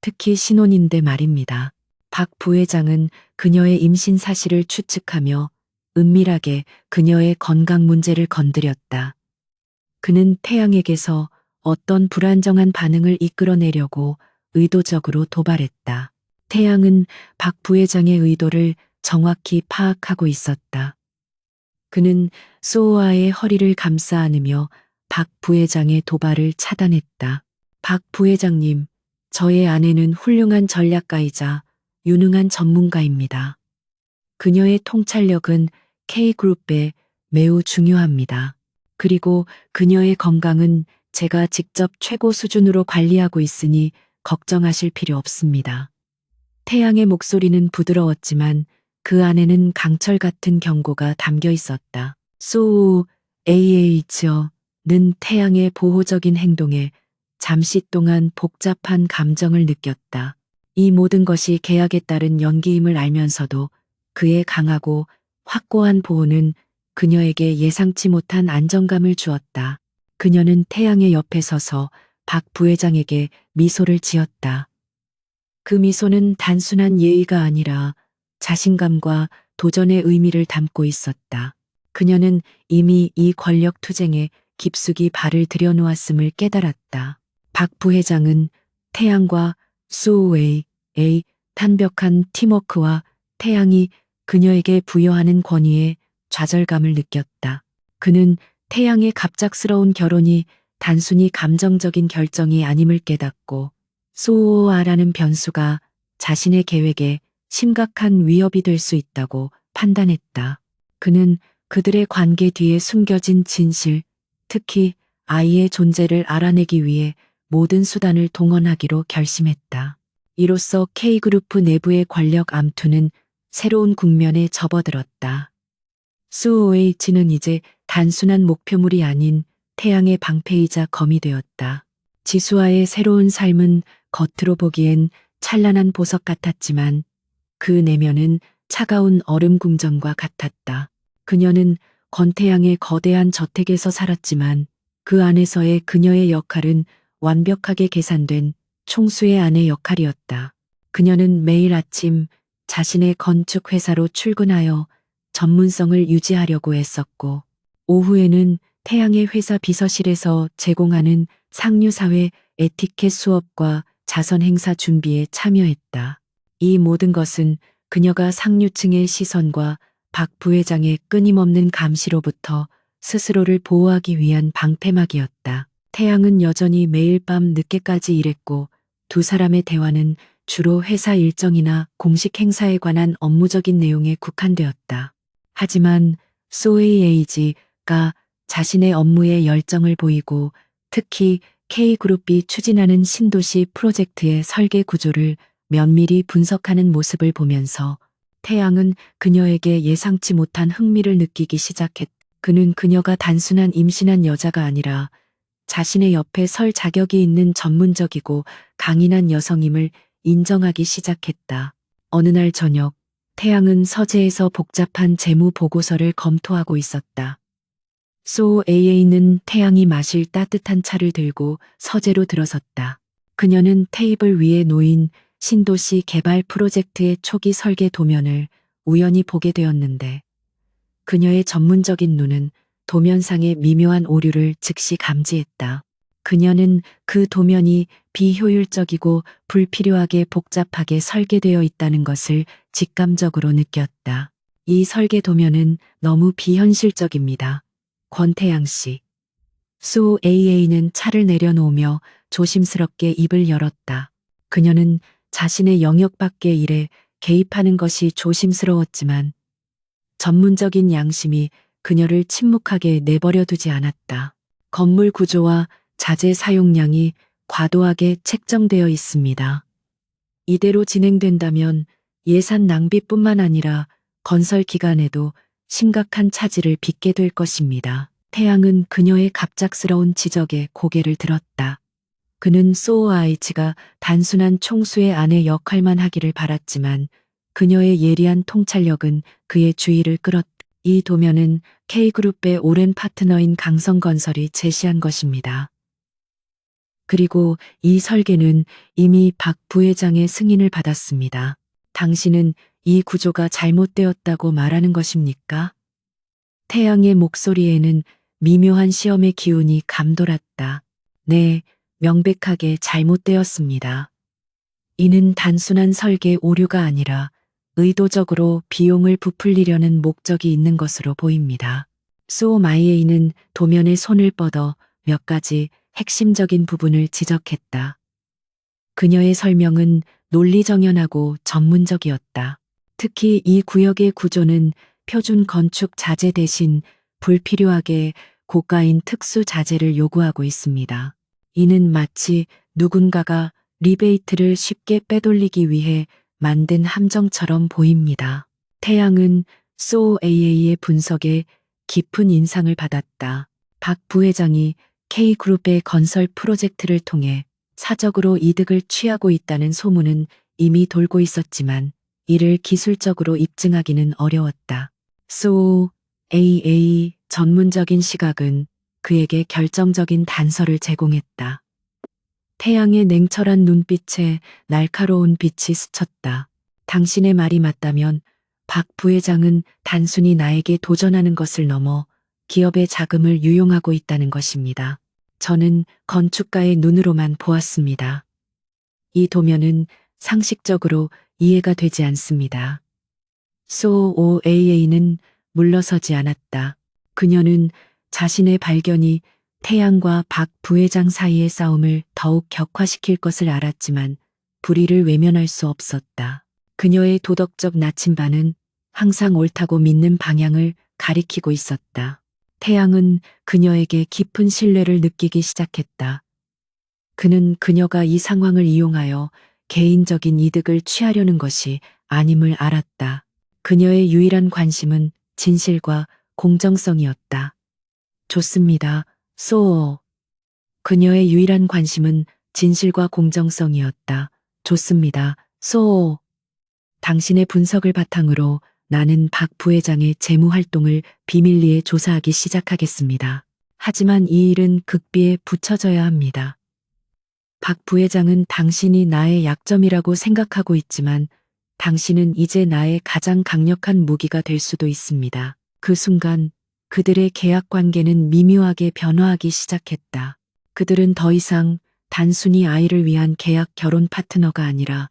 특히 신혼인데 말입니다. 박 부회장은 그녀의 임신 사실을 추측하며 은밀하게 그녀의 건강 문제를 건드렸다. 그는 태양에게서 어떤 불안정한 반응을 이끌어내려고 의도적으로 도발했다. 태양은 박 부회장의 의도를 정확히 파악하고 있었다. 그는 소호아의 허리를 감싸 안으며 박 부회장의 도발을 차단했다. 박 부회장님, 저의 아내는 훌륭한 전략가이자 유능한 전문가입니다. 그녀의 통찰력은 K그룹에 매우 중요합니다. 그리고 그녀의 건강은 제가 직접 최고 수준으로 관리하고 있으니 걱정하실 필요 없습니다. 태양의 목소리는 부드러웠지만 그 안에는 강철 같은 경고가 담겨 있었다. 소우 AH는 태양의 보호적인 행동에 잠시 동안 복잡한 감정을 느꼈다. 이 모든 것이 계약에 따른 연기임을 알면서도 그의 강하고 확고한 보호는 그녀에게 예상치 못한 안정감을 주었다. 그녀는 태양의 옆에 서서 박 부회장에게 미소를 지었다. 그 미소는 단순한 예의가 아니라 자신감과 도전의 의미를 담고 있었다. 그녀는 이미 이 권력 투쟁에 깊숙이 발을 들여놓았음을 깨달았다. 박 부회장은 태양과 수호웨이의 탄벽한 팀워크와 태양이 그녀에게 부여하는 권위에 좌절감을 느꼈다. 그는 태양의 갑작스러운 결혼이 단순히 감정적인 결정이 아님을 깨닫고 수호아라는 변수가 자신의 계획에 심각한 위협이 될 수 있다고 판단했다. 그는 그들의 관계 뒤에 숨겨진 진실, 특히 아이의 존재를 알아내기 위해 모든 수단을 동원하기로 결심했다. 이로써 K그룹 내부의 권력 암투는 새로운 국면에 접어들었다. 수호에이치는 이제 단순한 목표물이 아닌 태양의 방패이자 검이 되었다. 지수와의 새로운 삶은 겉으로 보기엔 찬란한 보석 같았지만 그 내면은 차가운 얼음 궁전과 같았다. 그녀는 권태양의 거대한 저택에서 살았지만 그 안에서의 그녀의 역할은 완벽하게 계산된 총수의 아내 역할이었다. 그녀는 매일 아침 자신의 건축 회사로 출근하여 전문성을 유지하려고 애썼고 오후에는 태양의 회사 비서실에서 제공하는 상류사회 에티켓 수업과 자선 행사 준비에 참여했다. 이 모든 것은 그녀가 상류층의 시선과 박 부회장의 끊임없는 감시로부터 스스로를 보호하기 위한 방패막이었다. 태양은 여전히 매일 밤 늦게까지 일했고 두 사람의 대화는 주로 회사 일정이나 공식 행사에 관한 업무적인 내용에 국한되었다. 하지만 소에이에이지가 자신의 업무에 열정을 보이고 특히 K그룹이 추진하는 신도시 프로젝트의 설계 구조를 면밀히 분석하는 모습을 보면서 태양은 그녀에게 예상치 못한 흥미를 느끼기 시작했다. 그는 그녀가 단순한 임신한 여자가 아니라 자신의 옆에 설 자격이 있는 전문적이고 강인한 여성임을 인정하기 시작했다. 어느 날 저녁, 태양은 서재에서 복잡한 재무 보고서를 검토하고 있었다. 소AA는 태양이 마실 따뜻한 차를 들고 서재로 들어섰다. 그녀는 테이블 위에 놓인 신도시 개발 프로젝트의 초기 설계 도면을 우연히 보게 되었는데 그녀의 전문적인 눈은 도면상의 미묘한 오류를 즉시 감지했다. 그녀는 그 도면이 비효율적이고 불필요하게 복잡하게 설계되어 있다는 것을 직감적으로 느꼈다. 이 설계 도면은 너무 비현실적입니다. 권태양 씨. 수 AA는 차를 내려놓으며 조심스럽게 입을 열었다. 그녀는 자신의 영역 밖의 일에 개입하는 것이 조심스러웠지만 전문적인 양심이 그녀를 침묵하게 내버려 두지 않았다. 건물 구조와 자재 사용량이 과도하게 책정되어 있습니다. 이대로 진행된다면 예산 낭비뿐만 아니라 건설 기간에도 심각한 차질을 빚게 될 것입니다. 태양은 그녀의 갑작스러운 지적에 고개를 들었다. 그는 소아이치가 단순한 총수의 아내 역할만 하기를 바랐지만 그녀의 예리한 통찰력은 그의 주의를 끌었다. 이 도면은 K그룹의 오랜 파트너인 강성건설이 제시한 것입니다. 그리고 이 설계는 이미 박 부회장의 승인을 받았습니다. 당신은 이 구조가 잘못되었다고 말하는 것입니까? 태양의 목소리에는 미묘한 시험의 기운이 감돌았다. 네, 명백하게 잘못되었습니다. 이는 단순한 설계 오류가 아니라 의도적으로 비용을 부풀리려는 목적이 있는 것으로 보입니다. 소마이에이는 도면에 손을 뻗어 몇 가지 핵심적인 부분을 지적했다. 그녀의 설명은 논리정연하고 전문적이었다. 특히 이 구역의 구조는 표준 건축 자재 대신 불필요하게 고가인 특수 자재를 요구하고 있습니다. 이는 마치 누군가가 리베이트를 쉽게 빼돌리기 위해 만든 함정처럼 보입니다. 태양은 소AA의 분석에 깊은 인상을 받았다. 박 부회장이 K그룹의 건설 프로젝트를 통해 사적으로 이득을 취하고 있다는 소문은 이미 돌고 있었지만 이를 기술적으로 입증하기는 어려웠다. AA 전문적인 시각은 그에게 결정적인 단서를 제공했다. 태양의 냉철한 눈빛에 날카로운 빛이 스쳤다. 당신의 말이 맞다면 박 부회장은 단순히 나에게 도전하는 것을 넘어 기업의 자금을 유용하고 있다는 것입니다. 저는 건축가의 눈으로만 보았습니다. 이 도면은 상식적으로 이해가 되지 않습니다. SOAA는 물러서지 않았다. 그녀는 자신의 발견이 태양과 박 부회장 사이의 싸움을 더욱 격화시킬 것을 알았지만 불의를 외면할 수 없었다. 그녀의 도덕적 나침반은 항상 옳다고 믿는 방향을 가리키고 있었다. 태양은 그녀에게 깊은 신뢰를 느끼기 시작했다. 그는 그녀가 이 상황을 이용하여 개인적인 이득을 취하려는 것이 아님을 알았다. 그녀의 유일한 관심은 진실과 공정성이었다. 좋습니다. 그녀의 유일한 관심은 진실과 공정성이었다. 좋습니다. 당신의 분석을 바탕으로 나는 박 부회장의 재무 활동을 비밀리에 조사하기 시작하겠습니다. 하지만 이 일은 극비에 붙여져야 합니다. 박 부회장은 당신이 나의 약점이라고 생각하고 있지만 당신은 이제 나의 가장 강력한 무기가 될 수도 있습니다. 그 순간 그들의 계약 관계는 미묘하게 변화하기 시작했다. 그들은 더 이상 단순히 아이를 위한 계약 결혼 파트너가 아니라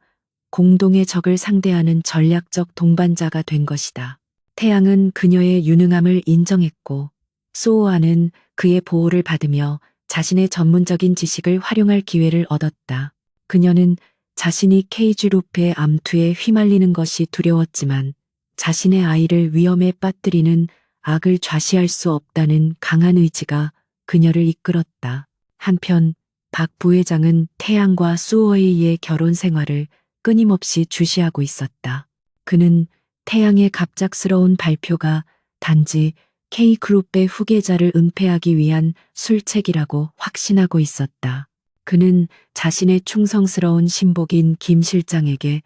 공동의 적을 상대하는 전략적 동반자가 된 것이다. 태양은 그녀의 유능함을 인정했고 소호아는 그의 보호를 받으며 자신의 전문적인 지식을 활용할 기회를 얻었다. 그녀는 자신이 K그룹의 암투에 휘말리는 것이 두려웠지만 자신의 아이를 위험에 빠뜨리는 악을 좌시할 수 없다는 강한 의지가 그녀를 이끌었다. 한편 박 부회장은 태양과 수호이의 결혼 생활을 끊임없이 주시하고 있었다. 그는 태양의 갑작스러운 발표가 단지 K그룹의 후계자를 은폐하기 위한 술책이라고 확신하고 있었다. 그는 자신의 충성스러운 신복인 김 실장에게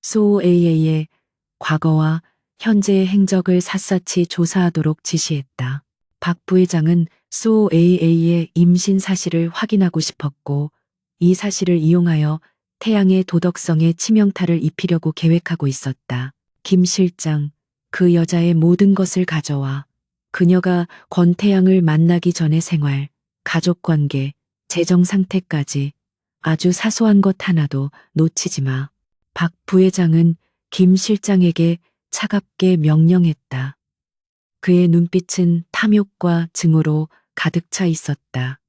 SOAA의 과거와 현재의 행적을 샅샅이 조사하도록 지시했다. 박 부회장은 SOAA의 임신 사실을 확인하고 싶었고 이 사실을 이용하여 태양의 도덕성에 치명타를 입히려고 계획하고 있었다. 김 실장, 그 여자의 모든 것을 가져와. 그녀가 권태양을 만나기 전의 생활, 가족관계, 재정 상태까지 아주 사소한 것 하나도 놓치지 마. 박 부회장은 김 실장에게 차갑게 명령했다. 그의 눈빛은 탐욕과 증오로 가득 차 있었다.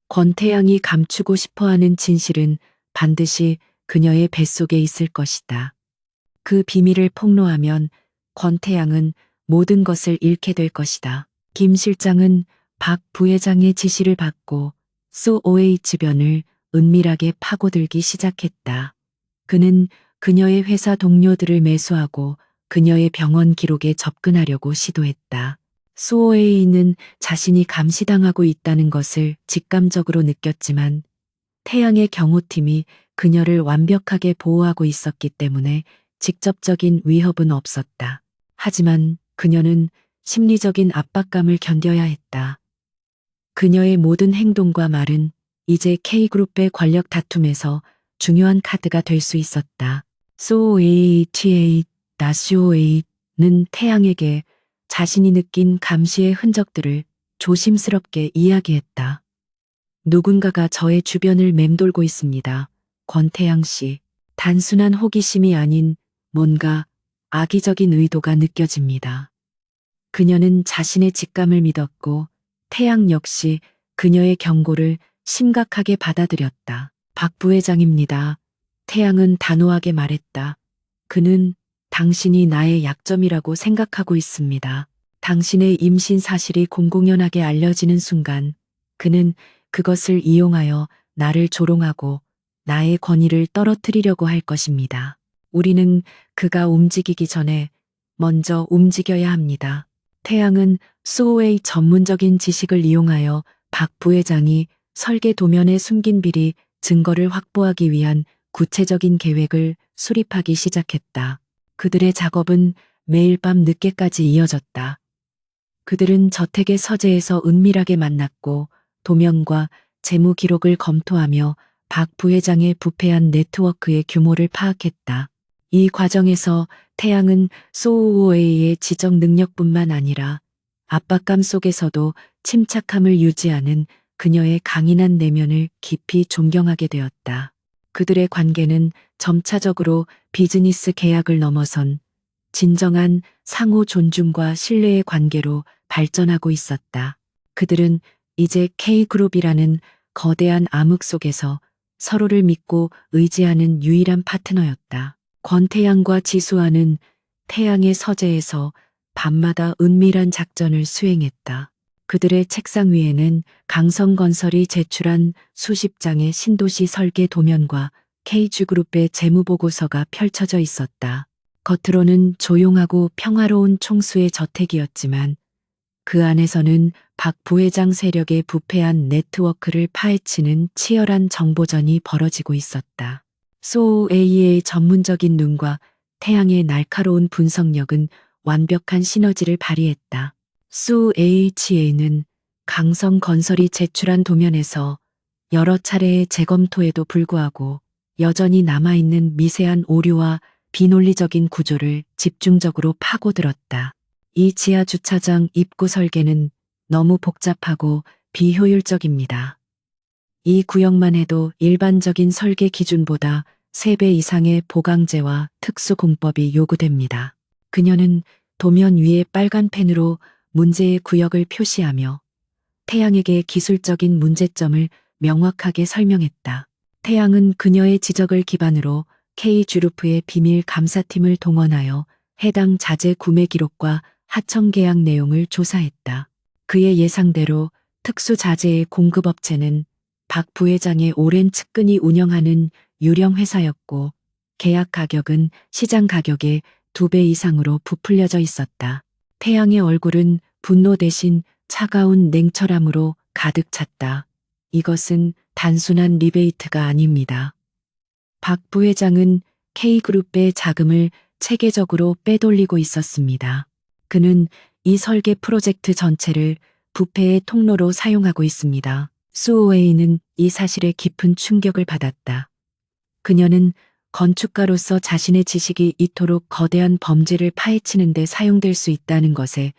권태양이 감추고 싶어하는 진실은 반드시 그녀의 뱃속에 있을 것이다. 그 비밀을 폭로하면 권태양은 모든 것을 잃게 될 것이다. 김 실장은 박 부회장의 지시를 받고 SOH 변을 은밀하게 파고들기 시작했다. 그는 그녀의 회사 동료들을 매수하고 그녀의 병원 기록에 접근하려고 시도했다. SOA는 자신이 감시당하고 있다는 것을 직감적으로 느꼈지만 태양의 경호팀이 그녀를 완벽하게 보호하고 있었기 때문에 직접적인 위협은 없었다. 하지만 그녀는 심리적인 압박감을 견뎌야 했다. 그녀의 모든 행동과 말은 이제 K그룹의 권력 다툼에서 중요한 카드가 될 수 있었다. SOATA는 태양에게 자신이 느낀 감시의 흔적들을 조심스럽게 이야기했다. 누군가가 저의 주변을 맴돌고 있습니다. 권태양 씨. 단순한 호기심이 아닌 뭔가 악의적인 의도가 느껴집니다. 그녀는 자신의 직감을 믿었고 태양 역시 그녀의 경고를 심각하게 받아들였다. 박 부회장입니다. 태양은 단호하게 말했다. 그는 당신이 나의 약점이라고 생각하고 있습니다. 당신의 임신 사실이 공공연하게 알려지는 순간 그는 그것을 이용하여 나를 조롱하고 나의 권위를 떨어뜨리려고 할 것입니다. 우리는 그가 움직이기 전에 먼저 움직여야 합니다. 태양은 SOA 전문적인 지식을 이용하여 박 부회장이 설계 도면에 숨긴 비리 증거를 확보하기 위한 구체적인 계획을 수립하기 시작했다. 그들의 작업은 매일 밤 늦게까지 이어졌다. 그들은 저택의 서재에서 은밀하게 만났고 도면과 재무 기록을 검토하며 박 부회장의 부패한 네트워크의 규모를 파악했다. 이 과정에서 태양은 소우오에이의 지적 능력뿐만 아니라 압박감 속에서도 침착함을 유지하는 그녀의 강인한 내면을 깊이 존경하게 되었다. 그들의 관계는 점차적으로 비즈니스 계약을 넘어선 진정한 상호 존중과 신뢰의 관계로 발전하고 있었다. 그들은 이제 K그룹이라는 거대한 암흑 속에서 서로를 믿고 의지하는 유일한 파트너였다. 권태양과 지수아는 태양의 서재에서 밤마다 은밀한 작전을 수행했다. 그들의 책상 위에는 강성건설이 제출한 수십 장의 신도시 설계 도면과 K주그룹의 재무보고서가 펼쳐져 있었다. 겉으로는 조용하고 평화로운 총수의 저택이었지만 그 안에서는 박 부회장 세력의 부패한 네트워크를 파헤치는 치열한 정보전이 벌어지고 있었다. 소우A의 전문적인 눈과 태양의 날카로운 분석력은 완벽한 시너지를 발휘했다. 수AHA는 강성건설이 제출한 도면에서 여러 차례의 재검토에도 불구하고 여전히 남아있는 미세한 오류와 비논리적인 구조를 집중적으로 파고들었다. 이 지하 주차장 입구 설계는 너무 복잡하고 비효율적입니다. 이 구역만 해도 일반적인 설계 기준보다 3배 이상의 보강재와 특수 공법이 요구됩니다. 그녀는 도면 위에 빨간 펜으로 문제의 구역을 표시하며 태양에게 기술적인 문제점을 명확하게 설명했다. 태양은 그녀의 지적을 기반으로 K주루프의 비밀 감사팀을 동원하여 해당 자재 구매 기록과 하청 계약 내용을 조사했다. 그의 예상대로 특수 자재의 공급업체는 박 부회장의 오랜 측근이 운영하는 유령 회사였고 계약 가격은 시장 가격의 2배 이상으로 부풀려져 있었다. 태양의 얼굴은 분노 대신 차가운 냉철함으로 가득 찼다. 이것은 단순한 리베이트가 아닙니다. 박 부회장은 K그룹의 자금을 체계적으로 빼돌리고 있었습니다. 그는 이 설계 프로젝트 전체를 부패의 통로로 사용하고 있습니다. 수오웨이는 이 사실에 깊은 충격을 받았다. 그녀는 건축가로서 자신의 지식이 이토록 거대한 범죄를 파헤치는 데 사용될 수 있다는 것에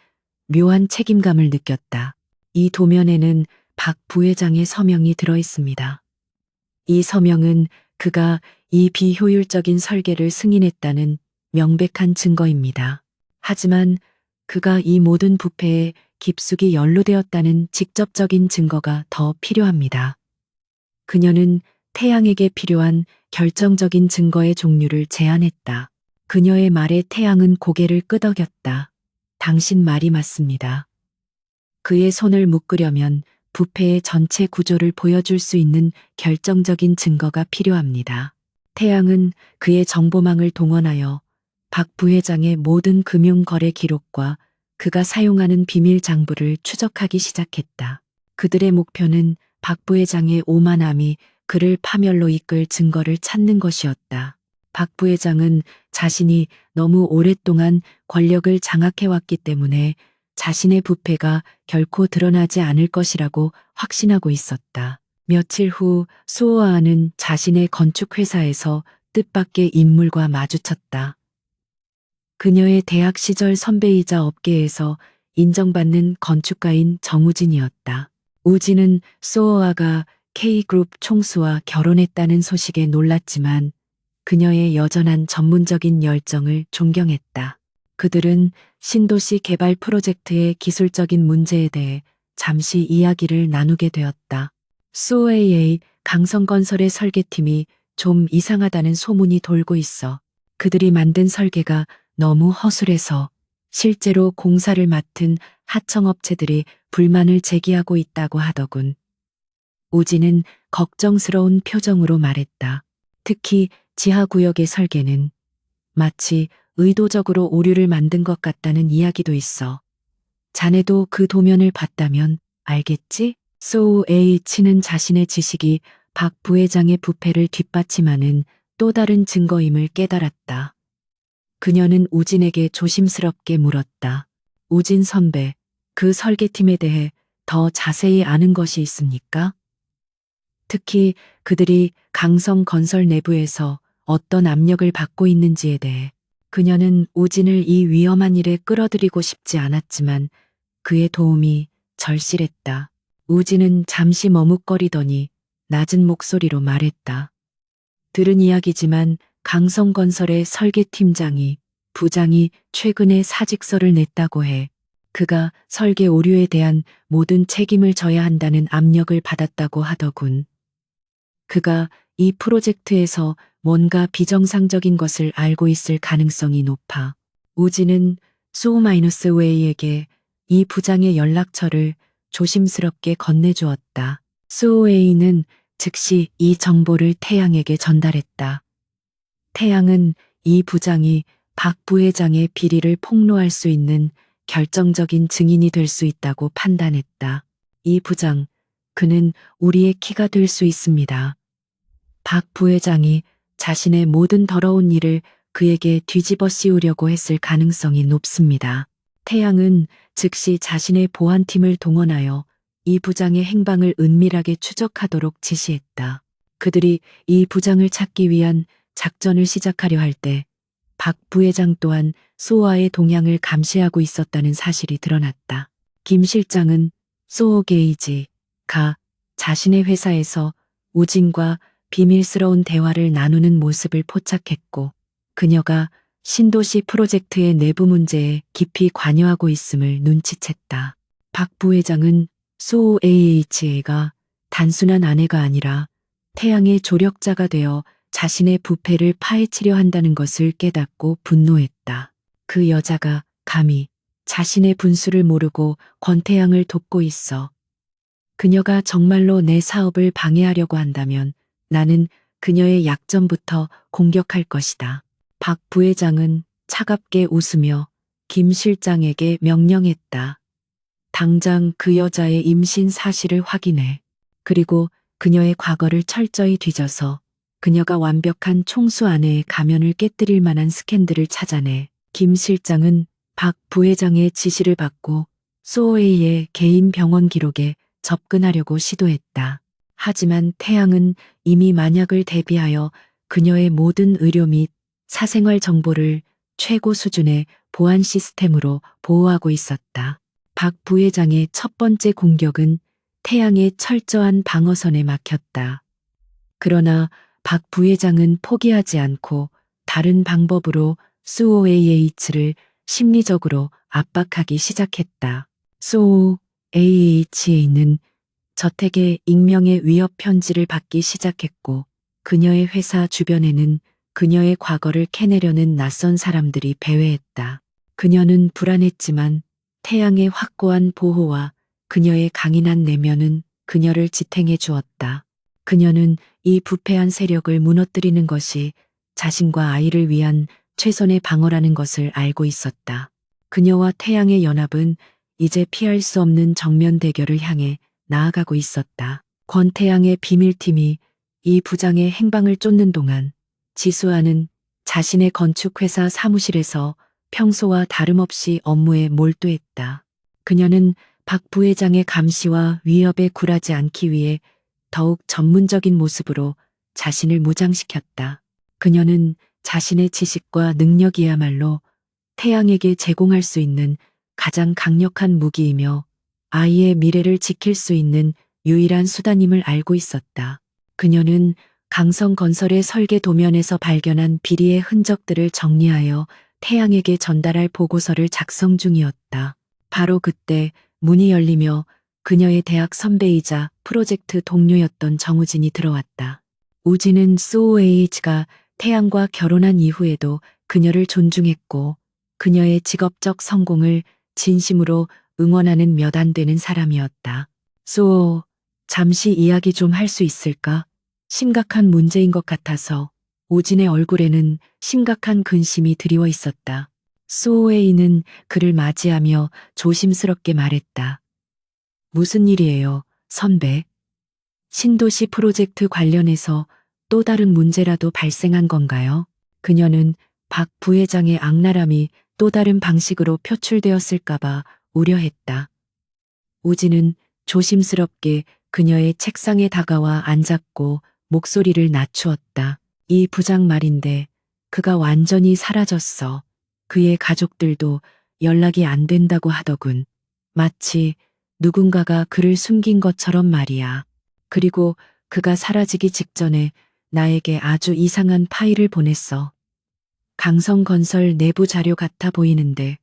묘한 책임감을 느꼈다. 이 도면에는 박 부회장의 서명이 들어 있습니다. 이 서명은 그가 이 비효율적인 설계를 승인했다는 명백한 증거입니다. 하지만 그가 이 모든 부패에 깊숙이 연루되었다는 직접적인 증거가 더 필요합니다. 그녀는 태양에게 필요한 결정적인 증거의 종류를 제안했다. 그녀의 말에 태양은 고개를 끄덕였다. 당신 말이 맞습니다. 그의 손을 묶으려면 부패의 전체 구조를 보여줄 수 있는 결정적인 증거가 필요합니다. 태양은 그의 정보망을 동원하여 박 부회장의 모든 금융거래 기록과 그가 사용하는 비밀 장부를 추적하기 시작했다. 그들의 목표는 박 부회장의 오만함이 그를 파멸로 이끌 증거를 찾는 것이었다. 박 부회장은 자신이 너무 오랫동안 권력을 장악해왔기 때문에 자신의 부패가 결코 드러나지 않을 것이라고 확신하고 있었다. 며칠 후 수호아는 자신의 건축회사에서 뜻밖의 인물과 마주쳤다. 그녀의 대학 시절 선배이자 업계에서 인정받는 건축가인 정우진이었다. 우진은 수호아가 K그룹 총수와 결혼했다는 소식에 놀랐지만 그녀의 여전한 전문적인 열정을 존경했다. 그들은 신도시 개발 프로젝트의 기술적인 문제에 대해 잠시 이야기를 나누게 되었다. 수오A의 강성건설의 설계팀이 좀 이상하다는 소문이 돌고 있어. 그들이 만든 설계가 너무 허술해서 실제로 공사를 맡은 하청업체들이 불만을 제기하고 있다고 하더군. 우진은 걱정스러운 표정으로 말했다. 특히 지하구역의 설계는 마치 의도적으로 오류를 만든 것 같다는 이야기도 있어. 자네도 그 도면을 봤다면 알겠지? 소우에이치는 자신의 지식이 박 부회장의 부패를 뒷받침하는 또 다른 증거임을 깨달았다. 그녀는 우진에게 조심스럽게 물었다. 우진 선배, 그 설계팀에 대해 더 자세히 아는 것이 있습니까? 특히 그들이 강성건설 내부에서 어떤 압력을 받고 있는지에 대해. 그녀는 우진을 이 위험한 일에 끌어들이고 싶지 않았지만 그의 도움이 절실했다. 우진은 잠시 머뭇거리더니 낮은 목소리로 말했다. 들은 이야기지만 강성건설의 설계팀장이 부장이 최근에 사직서를 냈다고 해. 그가 설계 오류에 대한 모든 책임을 져야 한다는 압력을 받았다고 하더군. 그가 이 프로젝트에서 뭔가 비정상적인 것을 알고 있을 가능성이 높아. 우진은 수호-웨이에게 이 부장의 연락처를 조심스럽게 건네주었다. 수호-웨이는 즉시 이 정보를 태양에게 전달했다. 태양은 이 부장이 박 부회장의 비리를 폭로할 수 있는 결정적인 증인이 될 수 있다고 판단했다. 이 부장, 그는 우리의 키가 될 수 있습니다. 박 부회장이 자신의 모든 더러운 일을 그에게 뒤집어 씌우려고 했을 가능성이 높습니다. 태양은 즉시 자신의 보안팀을 동원하여 이 부장의 행방을 은밀하게 추적하도록 지시했다. 그들이 이 부장을 찾기 위한 작전을 시작하려 할 때 박 부회장 또한 소호와의 동향을 감시하고 있었다는 사실이 드러났다. 김 실장은 소호 게이지가 자신의 회사에서 우진과 비밀스러운 대화를 나누는 모습을 포착했고 그녀가 신도시 프로젝트의 내부 문제에 깊이 관여하고 있음을 눈치챘다. 박 부회장은 소호 AHA가 단순한 아내가 아니라 태양의 조력자가 되어 자신의 부패를 파헤치려 한다는 것을 깨닫고 분노했다. 그 여자가 감히 자신의 분수를 모르고 권태양을 돕고 있어. 그녀가 정말로 내 사업을 방해하려고 한다면 나는 그녀의 약점부터 공격할 것이다. 박 부회장은 차갑게 웃으며 김 실장에게 명령했다. 당장 그 여자의 임신 사실을 확인해. 그리고 그녀의 과거를 철저히 뒤져서 그녀가 완벽한 총수 아내의 가면을 깨뜨릴 만한 스캔들을 찾아내. 김 실장은 박 부회장의 지시를 받고 소호웨이의 개인 병원 기록에 접근하려고 시도했다. 하지만 태양은 이미 만약을 대비하여 그녀의 모든 의료 및 사생활 정보를 최고 수준의 보안 시스템으로 보호하고 있었다. 박 부회장의 첫 번째 공격은 태양의 철저한 방어선에 막혔다. 그러나 박 부회장은 포기하지 않고 다른 방법으로 수호 AH를 심리적으로 압박하기 시작했다. 수호 AHA는 저택의 익명의 위협 편지를 받기 시작했고 그녀의 회사 주변에는 그녀의 과거를 캐내려는 낯선 사람들이 배회했다. 그녀는 불안했지만 태양의 확고한 보호와 그녀의 강인한 내면은 그녀를 지탱해 주었다. 그녀는 이 부패한 세력을 무너뜨리는 것이 자신과 아이를 위한 최선의 방어라는 것을 알고 있었다. 그녀와 태양의 연합은 이제 피할 수 없는 정면 대결을 향해 나아가고 있었다. 권태양의 비밀팀이 이 부장의 행방을 쫓는 동안 지수아는 자신의 건축회사 사무실에서 평소와 다름없이 업무에 몰두했다. 그녀는 박 부회장의 감시와 위협에 굴하지 않기 위해 더욱 전문적인 모습으로 자신을 무장시켰다. 그녀는 자신의 지식과 능력이야말로 태양에게 제공할 수 있는 가장 강력한 무기이며 아이의 미래를 지킬 수 있는 유일한 수단임을 알고 있었다. 그녀는 강성건설의 설계 도면에서 발견한 비리의 흔적들을 정리하여 태양에게 전달할 보고서를 작성 중이었다. 바로 그때 문이 열리며 그녀의 대학 선배이자 프로젝트 동료였던 정우진이 들어왔다. 우진은 소호에이지가 태양과 결혼한 이후에도 그녀를 존중했고 그녀의 직업적 성공을 진심으로 응원하는 몇 안 되는 사람이었다. 소호, 잠시 이야기 좀 할 수 있을까? 심각한 문제인 것 같아서. 우진의 얼굴에는 심각한 근심이 드리워 있었다. 소호에이는 그를 맞이하며 조심스럽게 말했다. 무슨 일이에요, 선배? 신도시 프로젝트 관련해서 또 다른 문제라도 발생한 건가요? 그녀는 박 부회장의 악랄함이 또 다른 방식으로 표출되었을까봐 우려했다. 우진은 조심스럽게 그녀의 책상에 다가와 앉았고 목소리를 낮추었다. 이 부장 말인데 그가 완전히 사라졌어. 그의 가족들도 연락이 안 된다고 하더군. 마치 누군가가 그를 숨긴 것처럼 말이야. 그리고 그가 사라지기 직전에 나에게 아주 이상한 파일을 보냈어. 강성건설 내부 자료 같아 보이는데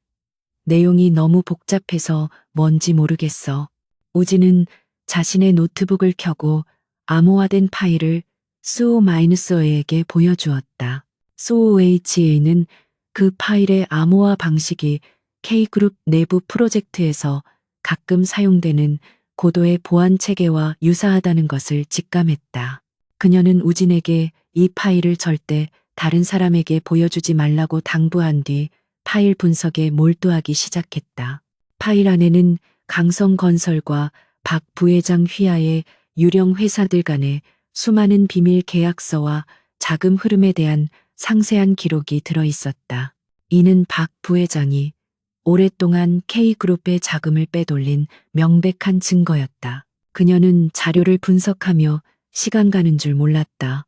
내용이 너무 복잡해서 뭔지 모르겠어. 우진은 자신의 노트북을 켜고 암호화된 파일을 수호-A에게 보여주었다. 수호HA는 그 파일의 암호화 방식이 K그룹 내부 프로젝트에서 가끔 사용되는 고도의 보안 체계와 유사하다는 것을 직감했다. 그녀는 우진에게 이 파일을 절대 다른 사람에게 보여주지 말라고 당부한 뒤 파일 분석에 몰두하기 시작했다. 파일 안에는 강성건설과 박 부회장 휘하의 유령 회사들 간의 수많은 비밀 계약서와 자금 흐름에 대한 상세한 기록이 들어 있었다. 이는 박 부회장이 오랫동안 K그룹의 자금을 빼돌린 명백한 증거였다. 그녀는 자료를 분석하며 시간 가는 줄 몰랐다.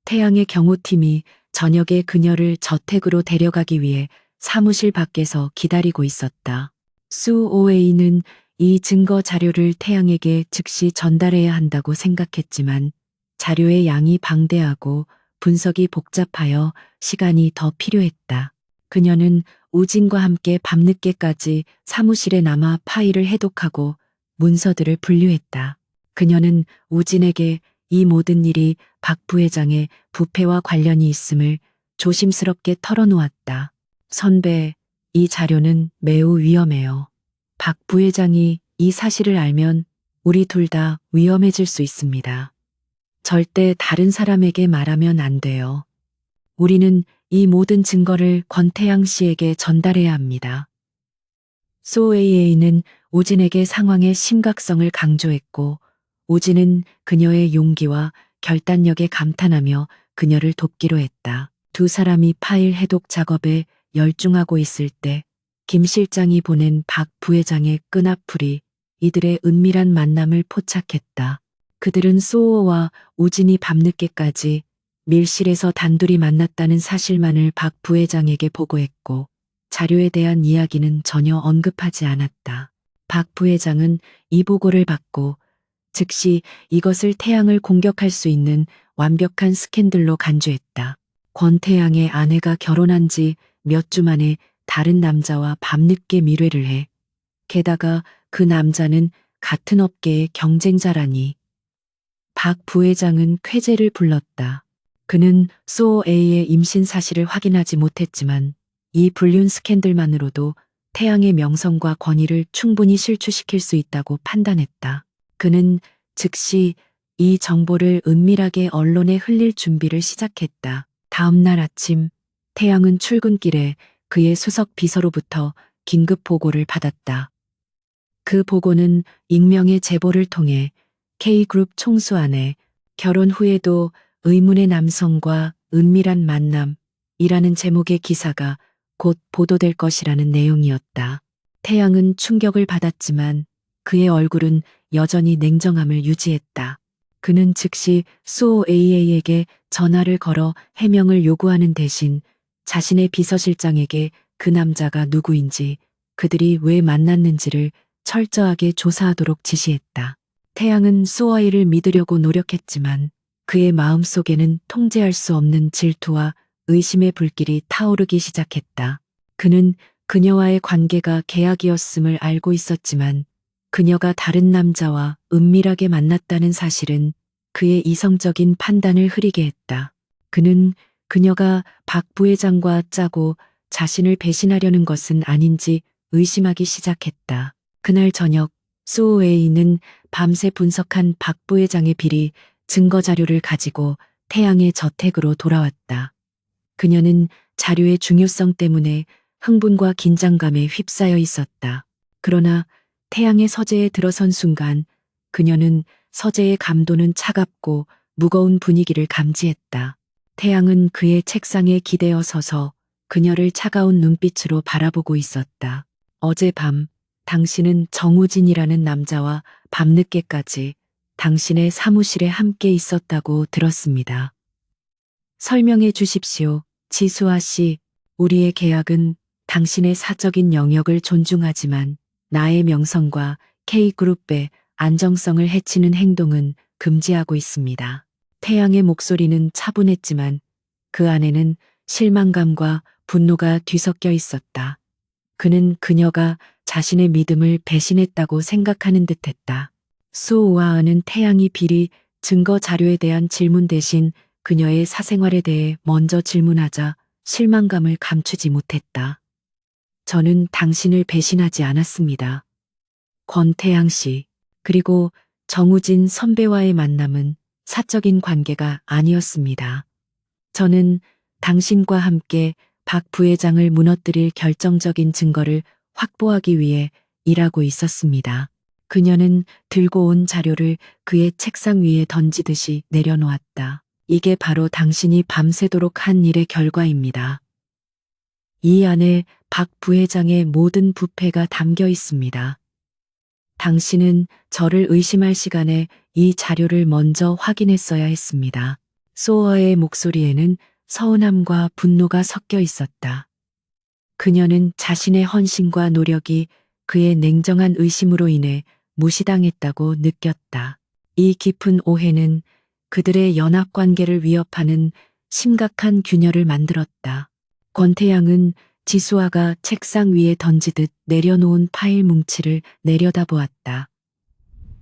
태양의 경호팀이 저녁에 그녀를 저택으로 데려가기 위해 사무실 밖에서 기다리고 있었다. 수오웨이는 이 증거 자료를 태양에게 즉시 전달해야 한다고 생각했지만 자료의 양이 방대하고 분석이 복잡하여 시간이 더 필요했다. 그녀는 우진과 함께 밤늦게까지 사무실에 남아 파일을 해독하고 문서들을 분류했다. 그녀는 우진에게 이 모든 일이 박 부회장의 부패와 관련이 있음을 조심스럽게 털어놓았다. 선배, 이 자료는 매우 위험해요. 박 부회장이 이 사실을 알면 우리 둘 다 위험해질 수 있습니다. 절대 다른 사람에게 말하면 안 돼요. 우리는 이 모든 증거를 권태양 씨에게 전달해야 합니다. 소에이에이는 우진에게 상황의 심각성을 강조했고 우진은 그녀의 용기와 결단력에 감탄하며 그녀를 돕기로 했다. 두 사람이 파일 해독 작업에 열중하고 있을 때 김 실장이 보낸 박 부회장의 끈앞풀이 이들의 은밀한 만남을 포착했다. 그들은 소호와 우진이 밤늦게까지 밀실에서 단둘이 만났다는 사실만을 박 부회장에게 보고했고 자료에 대한 이야기는 전혀 언급하지 않았다. 박 부회장은 이 보고를 받고 즉시 이것을 태양을 공격할 수 있는 완벽한 스캔들로 간주했다. 권태양의 아내가 결혼한 지 몇 주 만에 다른 남자와 밤늦게 밀회를 해. 게다가 그 남자는 같은 업계의 경쟁자라니. 박 부회장은 쾌재를 불렀다. 그는 소어 A의 임신 사실을 확인하지 못했지만 이 불륜 스캔들만으로도 태양의 명성과 권위를 충분히 실추시킬 수 있다고 판단했다. 그는 즉시 이 정보를 은밀하게 언론에 흘릴 준비를 시작했다. 다음 날 아침 태양은 출근길에 그의 수석 비서로부터 긴급 보고를 받았다. 그 보고는 익명의 제보를 통해 K그룹 총수 안에 결혼 후에도 의문의 남성과 은밀한 만남이라는 제목의 기사가 곧 보도될 것이라는 내용이었다. 태양은 충격을 받았지만 그의 얼굴은 여전히 냉정함을 유지했다. 그는 즉시 수호 AA에게 전화를 걸어 해명을 요구하는 대신 자신의 비서실장에게 그 남자가 누구인지 그들이 왜 만났는지를 철저하게 조사하도록 지시했다. 태양은 수호이를 믿으려고 노력했지만 그의 마음속에는 통제할 수 없는 질투와 의심의 불길이 타오르기 시작했다. 그는 그녀와의 관계가 계약이었음을 알고 있었지만 그녀가 다른 남자와 은밀하게 만났다는 사실은 그의 이성적인 판단을 흐리게 했다. 그는 그녀가 박 부회장과 짜고 자신을 배신하려는 것은 아닌지 의심하기 시작했다. 그날 저녁 수호웨이는 밤새 분석한 박 부회장의 비리 증거 자료를 가지고 태양의 저택으로 돌아왔다. 그녀는 자료의 중요성 때문에 흥분과 긴장감에 휩싸여 있었다. 그러나 태양의 서재에 들어선 순간 그녀는 서재의 감도는 차갑고 무거운 분위기를 감지했다. 태양은 그의 책상에 기대어 서서 그녀를 차가운 눈빛으로 바라보고 있었다. 어젯밤 당신은 정우진이라는 남자와 밤늦게까지 당신의 사무실에 함께 있었다고 들었습니다. 설명해 주십시오. 지수아 씨, 우리의 계약은 당신의 사적인 영역을 존중하지만 나의 명성과 K그룹의 안정성을 해치는 행동은 금지하고 있습니다. 태양의 목소리는 차분했지만 그 안에는 실망감과 분노가 뒤섞여 있었다. 그는 그녀가 자신의 믿음을 배신했다고 생각하는 듯했다. 수우아은은 태양이 비리 증거 자료에 대한 질문 대신 그녀의 사생활에 대해 먼저 질문하자 실망감을 감추지 못했다. 저는 당신을 배신하지 않았습니다. 권태양 씨, 그리고 정우진 선배와의 만남은 사적인 관계가 아니었습니다. 저는 당신과 함께 박 부회장을 무너뜨릴 결정적인 증거를 확보하기 위해 일하고 있었습니다. 그녀는 들고 온 자료를 그의 책상 위에 던지듯이 내려놓았다. 이게 바로 당신이 밤새도록 한 일의 결과입니다. 이 안에 박 부회장의 모든 부패가 담겨 있습니다. 당신은 저를 의심할 시간에 이 자료를 먼저 확인했어야 했습니다. 소어의 목소리에는 서운함과 분노가 섞여 있었다. 그녀는 자신의 헌신과 노력이 그의 냉정한 의심으로 인해 무시당했다고 느꼈다. 이 깊은 오해는 그들의 연합관계를 위협하는 심각한 균열을 만들었다. 권태양은 지수아가 책상 위에 던지듯 내려놓은 파일 뭉치를 내려다보았다.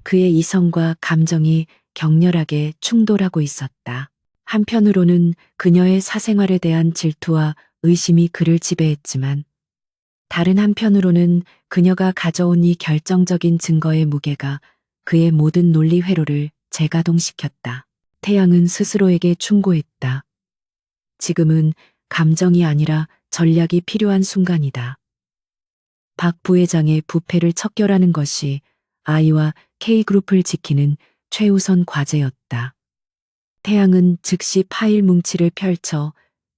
그의 이성과 감정이 격렬하게 충돌하고 있었다. 한편으로는 그녀의 사생활에 대한 질투와 의심이 그를 지배했지만 다른 한편으로는 그녀가 가져온 이 결정적인 증거의 무게가 그의 모든 논리 회로를 재가동시켰다. 태양은 스스로에게 충고했다. 지금은 감정이 아니라 전략이 필요한 순간이다. 박 부회장의 부패를 척결하는 것이 아이와 K그룹을 지키는 최우선 과제였다. 태양은 즉시 파일 뭉치를 펼쳐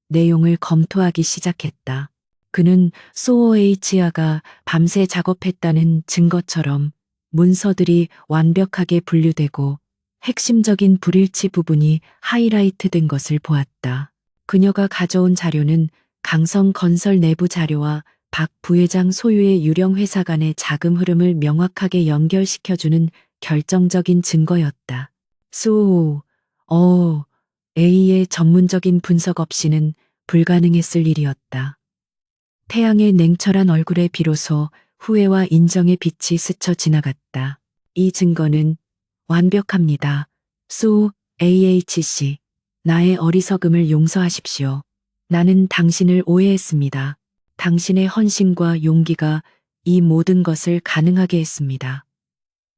내용을 검토하기 시작했다. 그는 소어HR가 밤새 작업했다는 증거처럼 문서들이 완벽하게 분류되고 핵심적인 불일치 부분이 하이라이트된 것을 보았다. 그녀가 가져온 자료는 강성건설 내부 자료와 박 부회장 소유의 유령 회사 간의 자금 흐름을 명확하게 연결시켜주는 결정적인 증거였다. A의 전문적인 분석 없이는 불가능했을 일이었다. 태양의 냉철한 얼굴에 비로소 후회와 인정의 빛이 스쳐 지나갔다. 이 증거는 완벽합니다. AHC. 나의 어리석음을 용서하십시오. 나는 당신을 오해했습니다. 당신의 헌신과 용기가 이 모든 것을 가능하게 했습니다.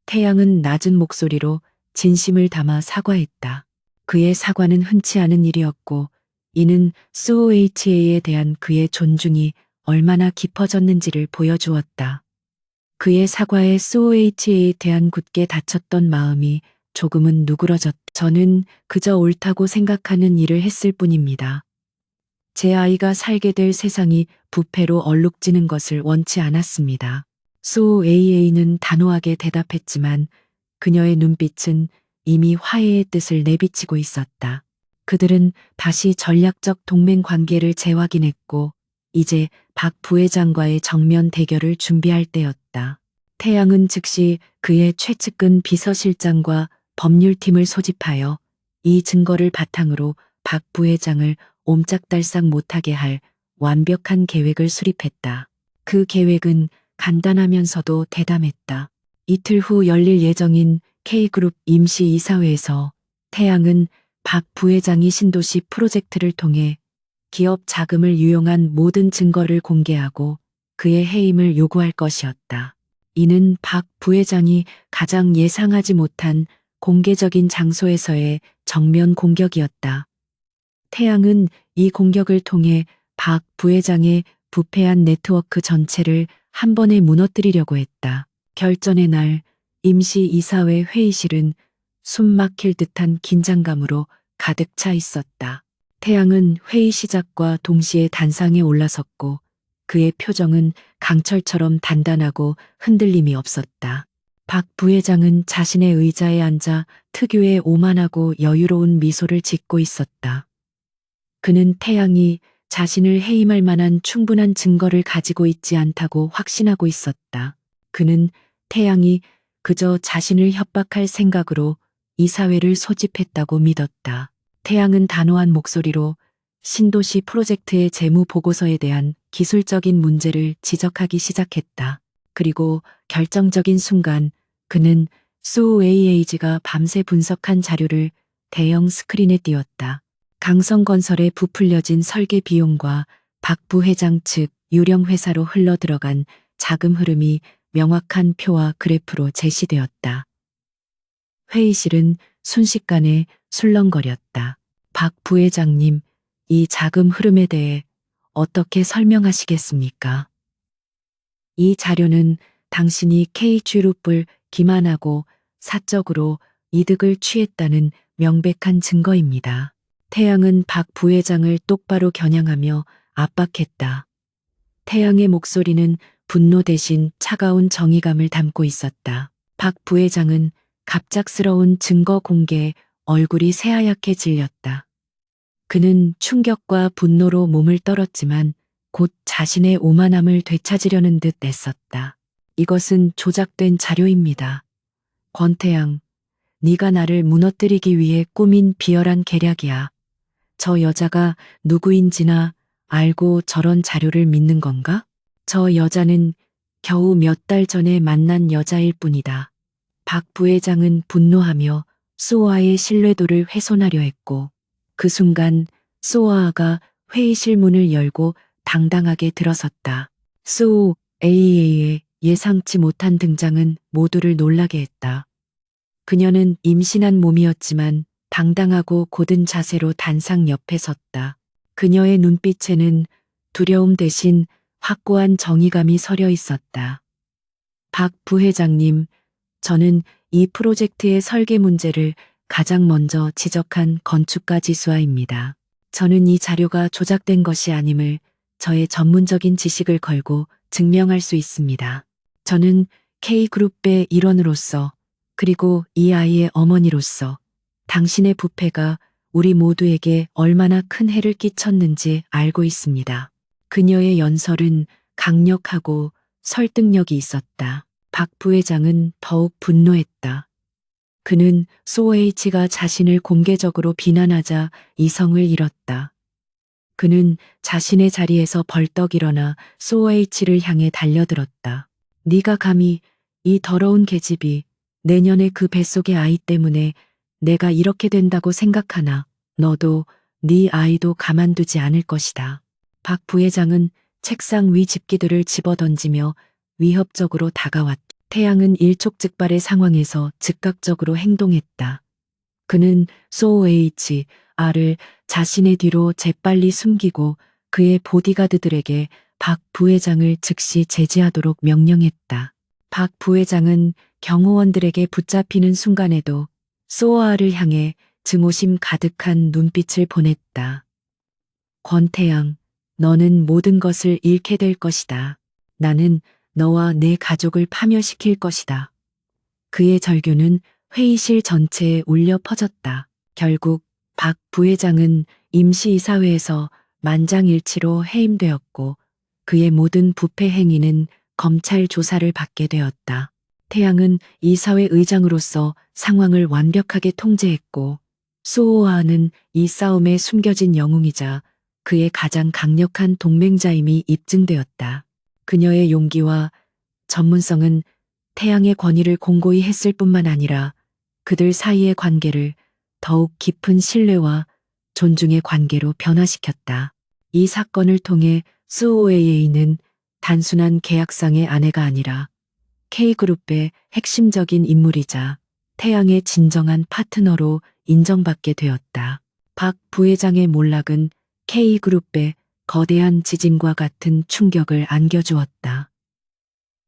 태양은 낮은 목소리로 진심을 담아 사과했다. 그의 사과는 흔치 않은 일이었고 이는 SOHA에 대한 그의 존중이 얼마나 깊어졌는지를 보여주었다. 그의 사과에 SOHA에 대한 굳게 닫혔던 마음이 조금은 누그러졌다. 저는 그저 옳다고 생각하는 일을 했을 뿐입니다. 제 아이가 살게 될 세상이 부패로 얼룩지는 것을 원치 않았습니다. SOAA는 단호하게 대답했지만 그녀의 눈빛은 이미 화해의 뜻을 내비치고 있었다. 그들은 다시 전략적 동맹 관계를 재확인했고 이제 박 부회장과의 정면 대결을 준비할 때였다. 태양은 즉시 그의 최측근 비서실장과 법률팀을 소집하여 이 증거를 바탕으로 박 부회장을 옴짝달싹 못하게 할 완벽한 계획을 수립했다. 그 계획은 간단하면서도 대담했다. 이틀 후 열릴 예정인 K그룹 임시이사회에서 태양은 박 부회장이 신도시 프로젝트를 통해 기업 자금을 유용한 모든 증거를 공개하고 그의 해임을 요구할 것이었다. 이는 박 부회장이 가장 예상하지 못한 공개적인 장소에서의 정면 공격이었다. 태양은 이 공격을 통해 박 부회장의 부패한 네트워크 전체를 한 번에 무너뜨리려고 했다. 결전의 날 임시이사회 회의실은 숨 막힐 듯한 긴장감으로 가득 차 있었다. 태양은 회의 시작과 동시에 단상에 올라섰고 그의 표정은 강철처럼 단단하고 흔들림이 없었다. 박 부회장은 자신의 의자에 앉아 특유의 오만하고 여유로운 미소를 짓고 있었다. 그는 태양이 자신을 해임할 만한 충분한 증거를 가지고 있지 않다고 확신하고 있었다. 그는 태양이 그저 자신을 협박할 생각으로 이 사회를 소집했다고 믿었다. 태양은 단호한 목소리로 신도시 프로젝트의 재무 보고서에 대한 기술적인 문제를 지적하기 시작했다. 그리고 결정적인 순간 그는 수 AAG가 밤새 분석한 자료를 대형 스크린에 띄웠다. 강성건설에 부풀려진 설계 비용과 박 부회장 측 유령 회사로 흘러 들어간 자금 흐름이 명확한 표와 그래프로 제시되었다. 회의실은 순식간에 술렁거렸다. 박 부회장님, 이 자금 흐름에 대해 어떻게 설명하시겠습니까? 이 자료는 당신이 K그룹을 기만하고 사적으로 이득을 취했다는 명백한 증거입니다. 태양은 박 부회장을 똑바로 겨냥하며 압박했다. 태양의 목소리는 분노 대신 차가운 정의감을 담고 있었다. 박 부회장은 갑작스러운 증거 공개에 얼굴이 새하얗게 질렸다. 그는 충격과 분노로 몸을 떨었지만 곧 자신의 오만함을 되찾으려는 듯 애썼다. 이것은 조작된 자료입니다. 권태양, 네가 나를 무너뜨리기 위해 꾸민 비열한 계략이야. 저 여자가 누구인지나 알고 저런 자료를 믿는 건가? 저 여자는 겨우 몇 달 전에 만난 여자일 뿐이다. 박 부회장은 분노하며 수호아의 신뢰도를 훼손하려 했고 그 순간 수호아가 회의실 문을 열고 당당하게 들어섰다. 수호 AA의 예상치 못한 등장은 모두를 놀라게 했다. 그녀는 임신한 몸이었지만 당당하고 곧은 자세로 단상 옆에 섰다. 그녀의 눈빛에는 두려움 대신 확고한 정의감이 서려 있었다. 박 부회장님, 저는 이 프로젝트의 설계 문제를 가장 먼저 지적한 건축가 지수아입니다. 저는 이 자료가 조작된 것이 아님을 저의 전문적인 지식을 걸고 증명할 수 있습니다. 저는 K그룹의 일원으로서 그리고 이 아이의 어머니로서 당신의 부패가 우리 모두에게 얼마나 큰 해를 끼쳤는지 알고 있습니다. 그녀의 연설은 강력하고 설득력이 있었다. 박 부회장은 더욱 분노했다. 그는 소에이치가 자신을 공개적으로 비난하자 이성을 잃었다. 그는 자신의 자리에서 벌떡 일어나 소에이치를 향해 달려들었다. 네가 감히 이 더러운 계집이 내년에 그 뱃속의 아이 때문에 내가 이렇게 된다고 생각하나? 너도 네 아이도 가만두지 않을 것이다. 박 부회장은 책상 위 집기들을 집어던지며 위협적으로 다가왔다. 태양은 일촉즉발의 상황에서 즉각적으로 행동했다. 그는 소에이치를 자신의 뒤로 재빨리 숨기고 그의 보디가드들에게 박 부회장을 즉시 제지하도록 명령했다. 박 부회장은 경호원들에게 붙잡히는 순간에도 소아를 향해 증오심 가득한 눈빛을 보냈다. 권태양, 너는 모든 것을 잃게 될 것이다. 나는 너와 내 가족을 파멸시킬 것이다. 그의 절규는 회의실 전체에 울려 퍼졌다. 결국 박 부회장은 임시이사회에서 만장일치로 해임되었고 그의 모든 부패 행위는 검찰 조사를 받게 되었다. 태양은 이사회 의장으로서 상황을 완벽하게 통제했고 수호아는 이 싸움에 숨겨진 영웅이자 그의 가장 강력한 동맹자임이 입증되었다. 그녀의 용기와 전문성은 태양의 권위를 공고히 했을 뿐만 아니라 그들 사이의 관계를 더욱 깊은 신뢰와 존중의 관계로 변화시켰다. 이 사건을 통해 수오에이는 단순한 계약상의 아내가 아니라 K그룹의 핵심적인 인물이자 태양의 진정한 파트너로 인정받게 되었다. 박 부회장의 몰락은 K그룹의 거대한 지진과 같은 충격을 안겨주었다.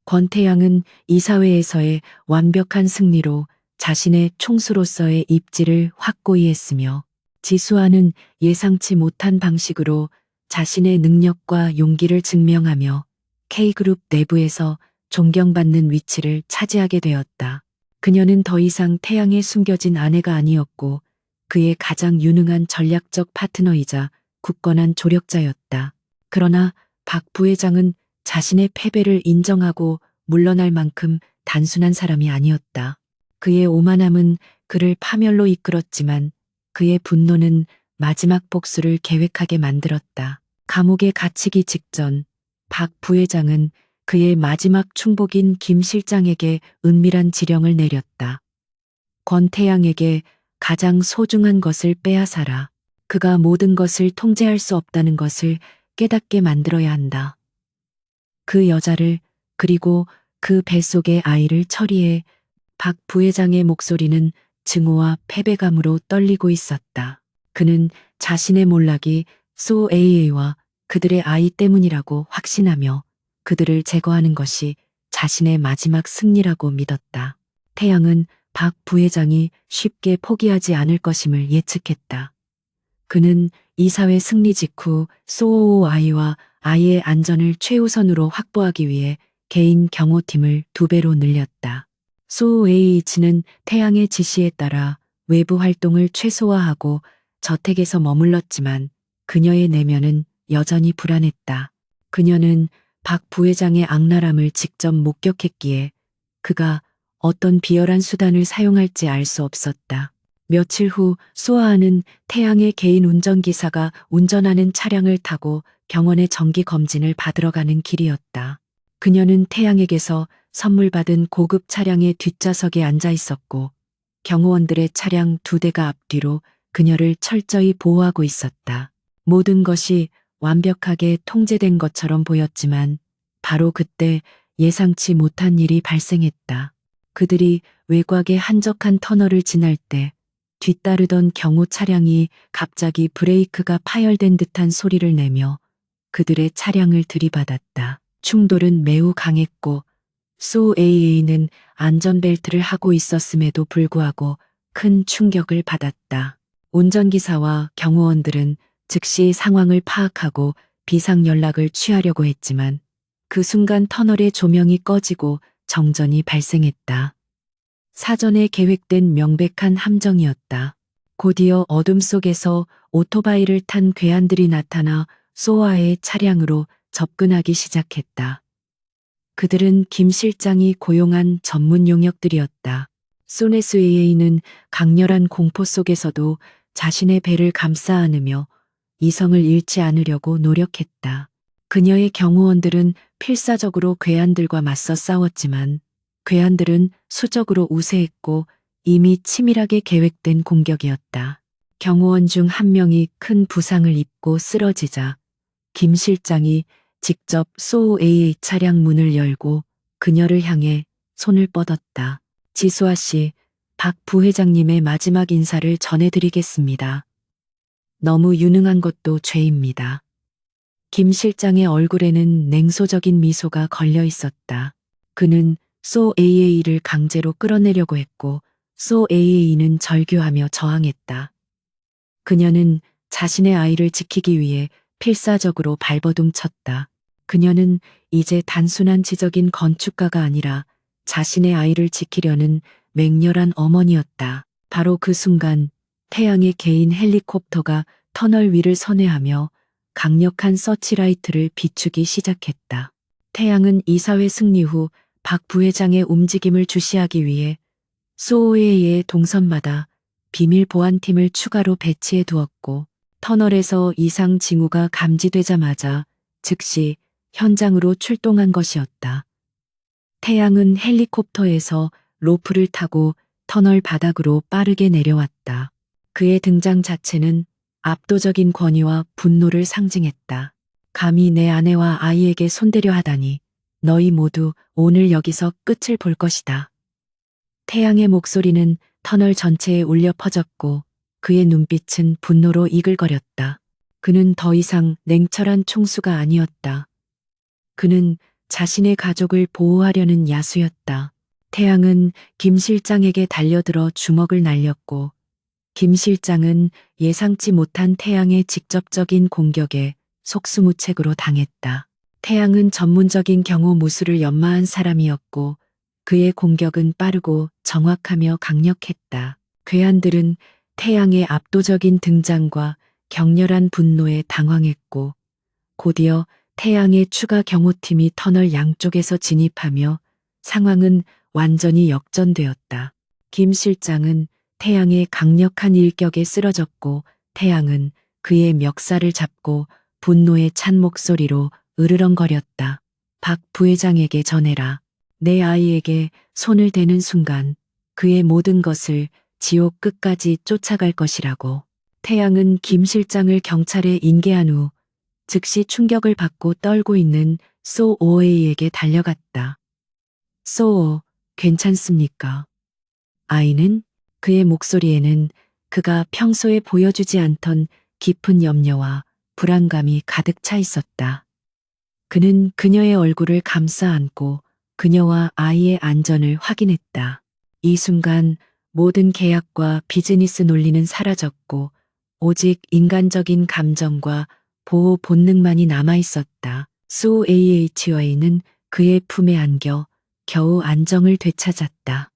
권태양은 이사회에서의 완벽한 승리로 자신의 총수로서의 입지를 확고히 했으며 지수아는 예상치 못한 방식으로 자신의 능력과 용기를 증명하며 K그룹 내부에서 존경받는 위치를 차지하게 되었다. 그녀는 더 이상 태양에 숨겨진 아내가 아니었고 그의 가장 유능한 전략적 파트너이자 굳건한 조력자였다. 그러나 박 부회장은 자신의 패배를 인정하고 물러날 만큼 단순한 사람이 아니었다. 그의 오만함은 그를 파멸로 이끌었지만 그의 분노는 마지막 복수를 계획하게 만들었다. 감옥에 갇히기 직전 박 부회장은 그의 마지막 충복인 김 실장에게 은밀한 지령을 내렸다. 권태양에게 가장 소중한 것을 빼앗아라. 그가 모든 것을 통제할 수 없다는 것을 깨닫게 만들어야 한다. 그 여자를 그리고 그 뱃속의 아이를 처리해. 박 부회장의 목소리는 증오와 패배감으로 떨리고 있었다. 그는 자신의 몰락이 소 AA와 그들의 아이 때문이라고 확신하며 그들을 제거하는 것이 자신의 마지막 승리라고 믿었다. 태양은 박 부회장이 쉽게 포기하지 않을 것임을 예측했다. 그는 이사회 승리 직후 소 아이와 아이의 안전을 최우선으로 확보하기 위해 개인 경호팀을 2배로 늘렸다. 소 H는 태양의 지시에 따라 외부 활동을 최소화하고 저택에서 머물렀지만 그녀의 내면은 여전히 불안했다. 그녀는 박 부회장의 악랄함을 직접 목격했기에 그가 어떤 비열한 수단을 사용할지 알 수 없었다. 며칠 후 소아는 태양의 개인 운전기사가 운전하는 차량을 타고 병원의 정기 검진을 받으러 가는 길이었다. 그녀는 태양에게서 선물 받은 고급 차량의 뒷좌석에 앉아 있었고 경호원들의 차량 2대가 앞뒤로 그녀를 철저히 보호하고 있었다. 모든 것이 완벽하게 통제된 것처럼 보였지만 바로 그때 예상치 못한 일이 발생했다. 그들이 외곽의 한적한 터널을 지날 때 뒤따르던 경호 차량이 갑자기 브레이크가 파열된 듯한 소리를 내며 그들의 차량을 들이받았다. 충돌은 매우 강했고 소 AA는 안전벨트를 하고 있었음에도 불구하고 큰 충격을 받았다. 운전기사와 경호원들은 즉시 상황을 파악하고 비상 연락을 취하려고 했지만 그 순간 터널의 조명이 꺼지고 정전이 발생했다. 사전에 계획된 명백한 함정이었다. 곧이어 어둠 속에서 오토바이를 탄 괴한들이 나타나 소아의 차량으로 접근하기 시작했다. 그들은 김 실장이 고용한 전문 용역들이었다. 소네스 AA는 강렬한 공포 속에서도 자신의 배를 감싸 안으며 이성을 잃지 않으려고 노력했다. 그녀의 경호원들은 필사적으로 괴한들과 맞서 싸웠지만 괴한들은 수적으로 우세했고 이미 치밀하게 계획된 공격이었다. 경호원 중 한 명이 큰 부상을 입고 쓰러지자 김 실장이 직접 소 AA 차량 문을 열고 그녀를 향해 손을 뻗었다. 지수아 씨, 박 부회장님의 마지막 인사를 전해드리겠습니다. 너무 유능한 것도 죄입니다. 김 실장의 얼굴에는 냉소적인 미소가 걸려 있었다. 그는 소 AA를 강제로 끌어내려고 했고 소 AA는 절규하며 저항했다. 그녀는 자신의 아이를 지키기 위해 필사적으로 발버둥 쳤다. 그녀는 이제 단순한 지적인 건축가가 아니라 자신의 아이를 지키려는 맹렬한 어머니였다. 바로 그 순간 태양의 개인 헬리콥터가 터널 위를 선회하며 강력한 서치라이트를 비추기 시작했다. 태양은 이사회 승리 후 박 부회장의 움직임을 주시하기 위해 소오에의 동선마다 비밀 보안팀을 추가로 배치해 두었고 터널에서 이상 징후가 감지되자마자 즉시 현장으로 출동한 것이었다. 태양은 헬리콥터에서 로프를 타고 터널 바닥으로 빠르게 내려왔다. 그의 등장 자체는 압도적인 권위와 분노를 상징했다. 감히 내 아내와 아이에게 손대려 하다니 너희 모두 오늘 여기서 끝을 볼 것이다. 태양의 목소리는 터널 전체에 울려 퍼졌고 그의 눈빛은 분노로 이글거렸다. 그는 더 이상 냉철한 총수가 아니었다. 그는 자신의 가족을 보호하려는 야수였다. 태양은 김 실장에게 달려들어 주먹을 날렸고 김 실장은 예상치 못한 태양의 직접적인 공격에 속수무책으로 당했다. 태양은 전문적인 경호 무술을 연마한 사람이었고 그의 공격은 빠르고 정확하며 강력했다. 괴한들은 태양의 압도적인 등장과 격렬한 분노에 당황했고 곧이어 태양의 추가 경호팀이 터널 양쪽에서 진입하며 상황은 완전히 역전되었다. 김 실장은 태양의 강력한 일격에 쓰러졌고 태양은 그의 멱살을 잡고 분노에 찬 목소리로 으르렁거렸다. 박 부회장에게 전해라. 내 아이에게 손을 대는 순간 그의 모든 것을 지옥 끝까지 쫓아갈 것이라고. 태양은 김 실장을 경찰에 인계한 후 즉시 충격을 받고 떨고 있는 소오에이에게 달려갔다. 소오, 괜찮습니까? 아이는 그의 목소리에는 그가 평소에 보여주지 않던 깊은 염려와 불안감이 가득 차 있었다. 그는 그녀의 얼굴을 감싸 안고 그녀와 아이의 안전을 확인했다. 이 순간 모든 계약과 비즈니스 논리는 사라졌고 오직 인간적인 감정과 보호 본능만이 남아 있었다. 수 AH와는 그의 품에 안겨 겨우 안정을 되찾았다.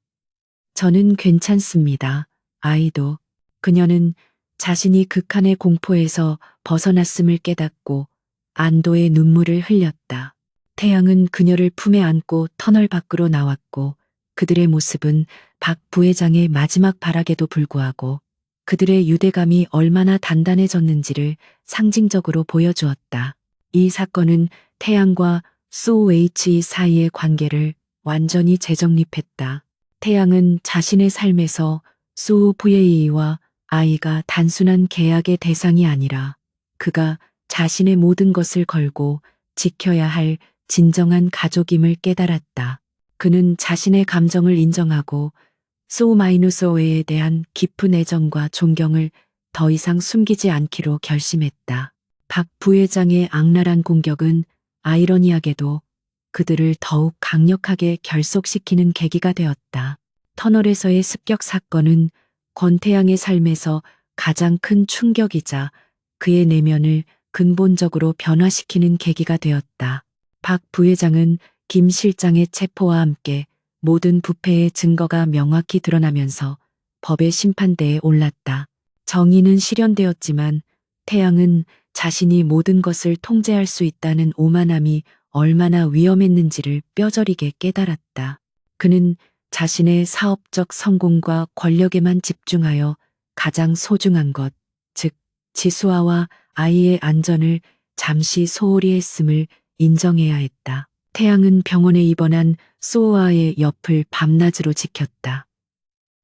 저는 괜찮습니다. 아이도. 그녀는 자신이 극한의 공포에서 벗어났음을 깨닫고 안도의 눈물을 흘렸다. 태양은 그녀를 품에 안고 터널 밖으로 나왔고 그들의 모습은 박 부회장의 마지막 발악에도 불구하고 그들의 유대감이 얼마나 단단해졌는지를 상징적으로 보여주었다. 이 사건은 태양과 소웨이치 사이의 관계를 완전히 재정립했다. 태양은 자신의 삶에서 소우부예이와 아이가 단순한 계약의 대상이 아니라 그가 자신의 모든 것을 걸고 지켜야 할 진정한 가족임을 깨달았다. 그는 자신의 감정을 인정하고 소마이누소에 대한 깊은 애정과 존경을 더 이상 숨기지 않기로 결심했다. 박 부회장의 악랄한 공격은 아이러니하게도 그들을 더욱 강력하게 결속시키는 계기가 되었다. 터널에서의 습격 사건은 권태양의 삶에서 가장 큰 충격이자 그의 내면을 근본적으로 변화시키는 계기가 되었다. 박 부회장은 김 실장의 체포와 함께 모든 부패의 증거가 명확히 드러나면서 법의 심판대에 올랐다. 정의는 실현되었지만 태양은 자신이 모든 것을 통제할 수 있다는 오만함이 얼마나 위험했는지를 뼈저리게 깨달았다. 그는 자신의 사업적 성공과 권력에만 집중하여 가장 소중한 것, 즉 지수아와 아이의 안전을 잠시 소홀히 했음을 인정해야 했다. 태양은 병원에 입원한 소아의 옆을 밤낮으로 지켰다.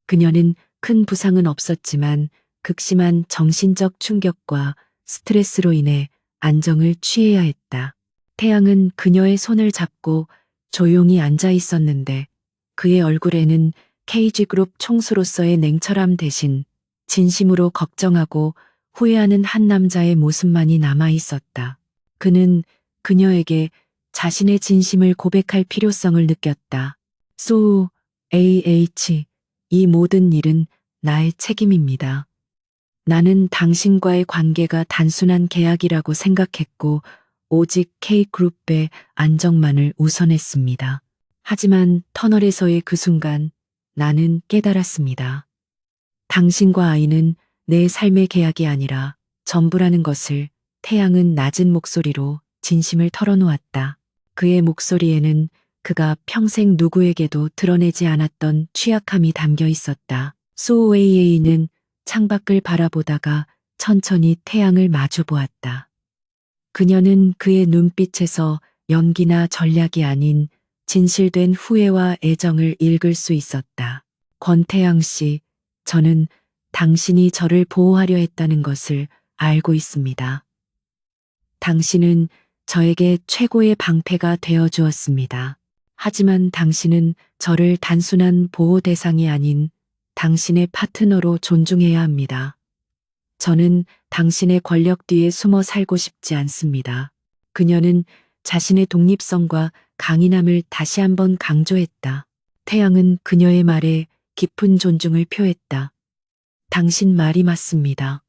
그녀는 큰 부상은 없었지만 극심한 정신적 충격과 스트레스로 인해 안정을 취해야 했다. 태양은 그녀의 손을 잡고 조용히 앉아 있었는데 그의 얼굴에는 KG그룹 총수로서의 냉철함 대신 진심으로 걱정하고 후회하는 한 남자의 모습만이 남아 있었다. 그는 그녀에게 자신의 진심을 고백할 필요성을 느꼈다. 소우, AH, 이 모든 일은 나의 책임입니다. 나는 당신과의 관계가 단순한 계약이라고 생각했고 오직 K그룹의 안정만을 우선했습니다. 하지만 터널에서의 그 순간 나는 깨달았습니다. 당신과 아이는 내 삶의 계약이 아니라 전부라는 것을. 태양은 낮은 목소리로 진심을 털어놓았다. 그의 목소리에는 그가 평생 누구에게도 드러내지 않았던 취약함이 담겨 있었다. 소웨이에이는 창밖을 바라보다가 천천히 태양을 마주 보았다. 그녀는 그의 눈빛에서 연기나 전략이 아닌 진실된 후회와 애정을 읽을 수 있었다. 권태양 씨, 저는 당신이 저를 보호하려 했다는 것을 알고 있습니다. 당신은 저에게 최고의 방패가 되어 주었습니다. 하지만 당신은 저를 단순한 보호 대상이 아닌 당신의 파트너로 존중해야 합니다. 저는 당신의 권력 뒤에 숨어 살고 싶지 않습니다. 그녀는 자신의 독립성과 강인함을 다시 한번 강조했다. 태양은 그녀의 말에 깊은 존중을 표했다. 당신 말이 맞습니다.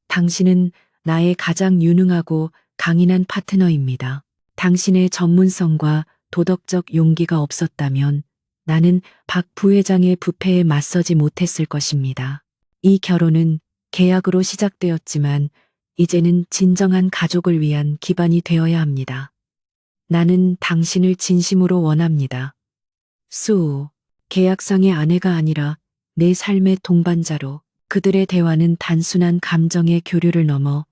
당신은 나의 가장 유능하고 강인한 파트너입니다. 당신의 전문성과 도덕적 용기가 없었다면 나는 박 부회장의 부패에 맞서지 못했을 것입니다. 이 결혼은 계약으로 시작되었지만 이제는 진정한 가족을 위한 기반이 되어야 합니다. 나는 당신을 진심으로 원합니다. 수, 계약상의 아내가 아니라 내 삶의 동반자로. 그들의 대화는 단순한 감정의 교류를 넘어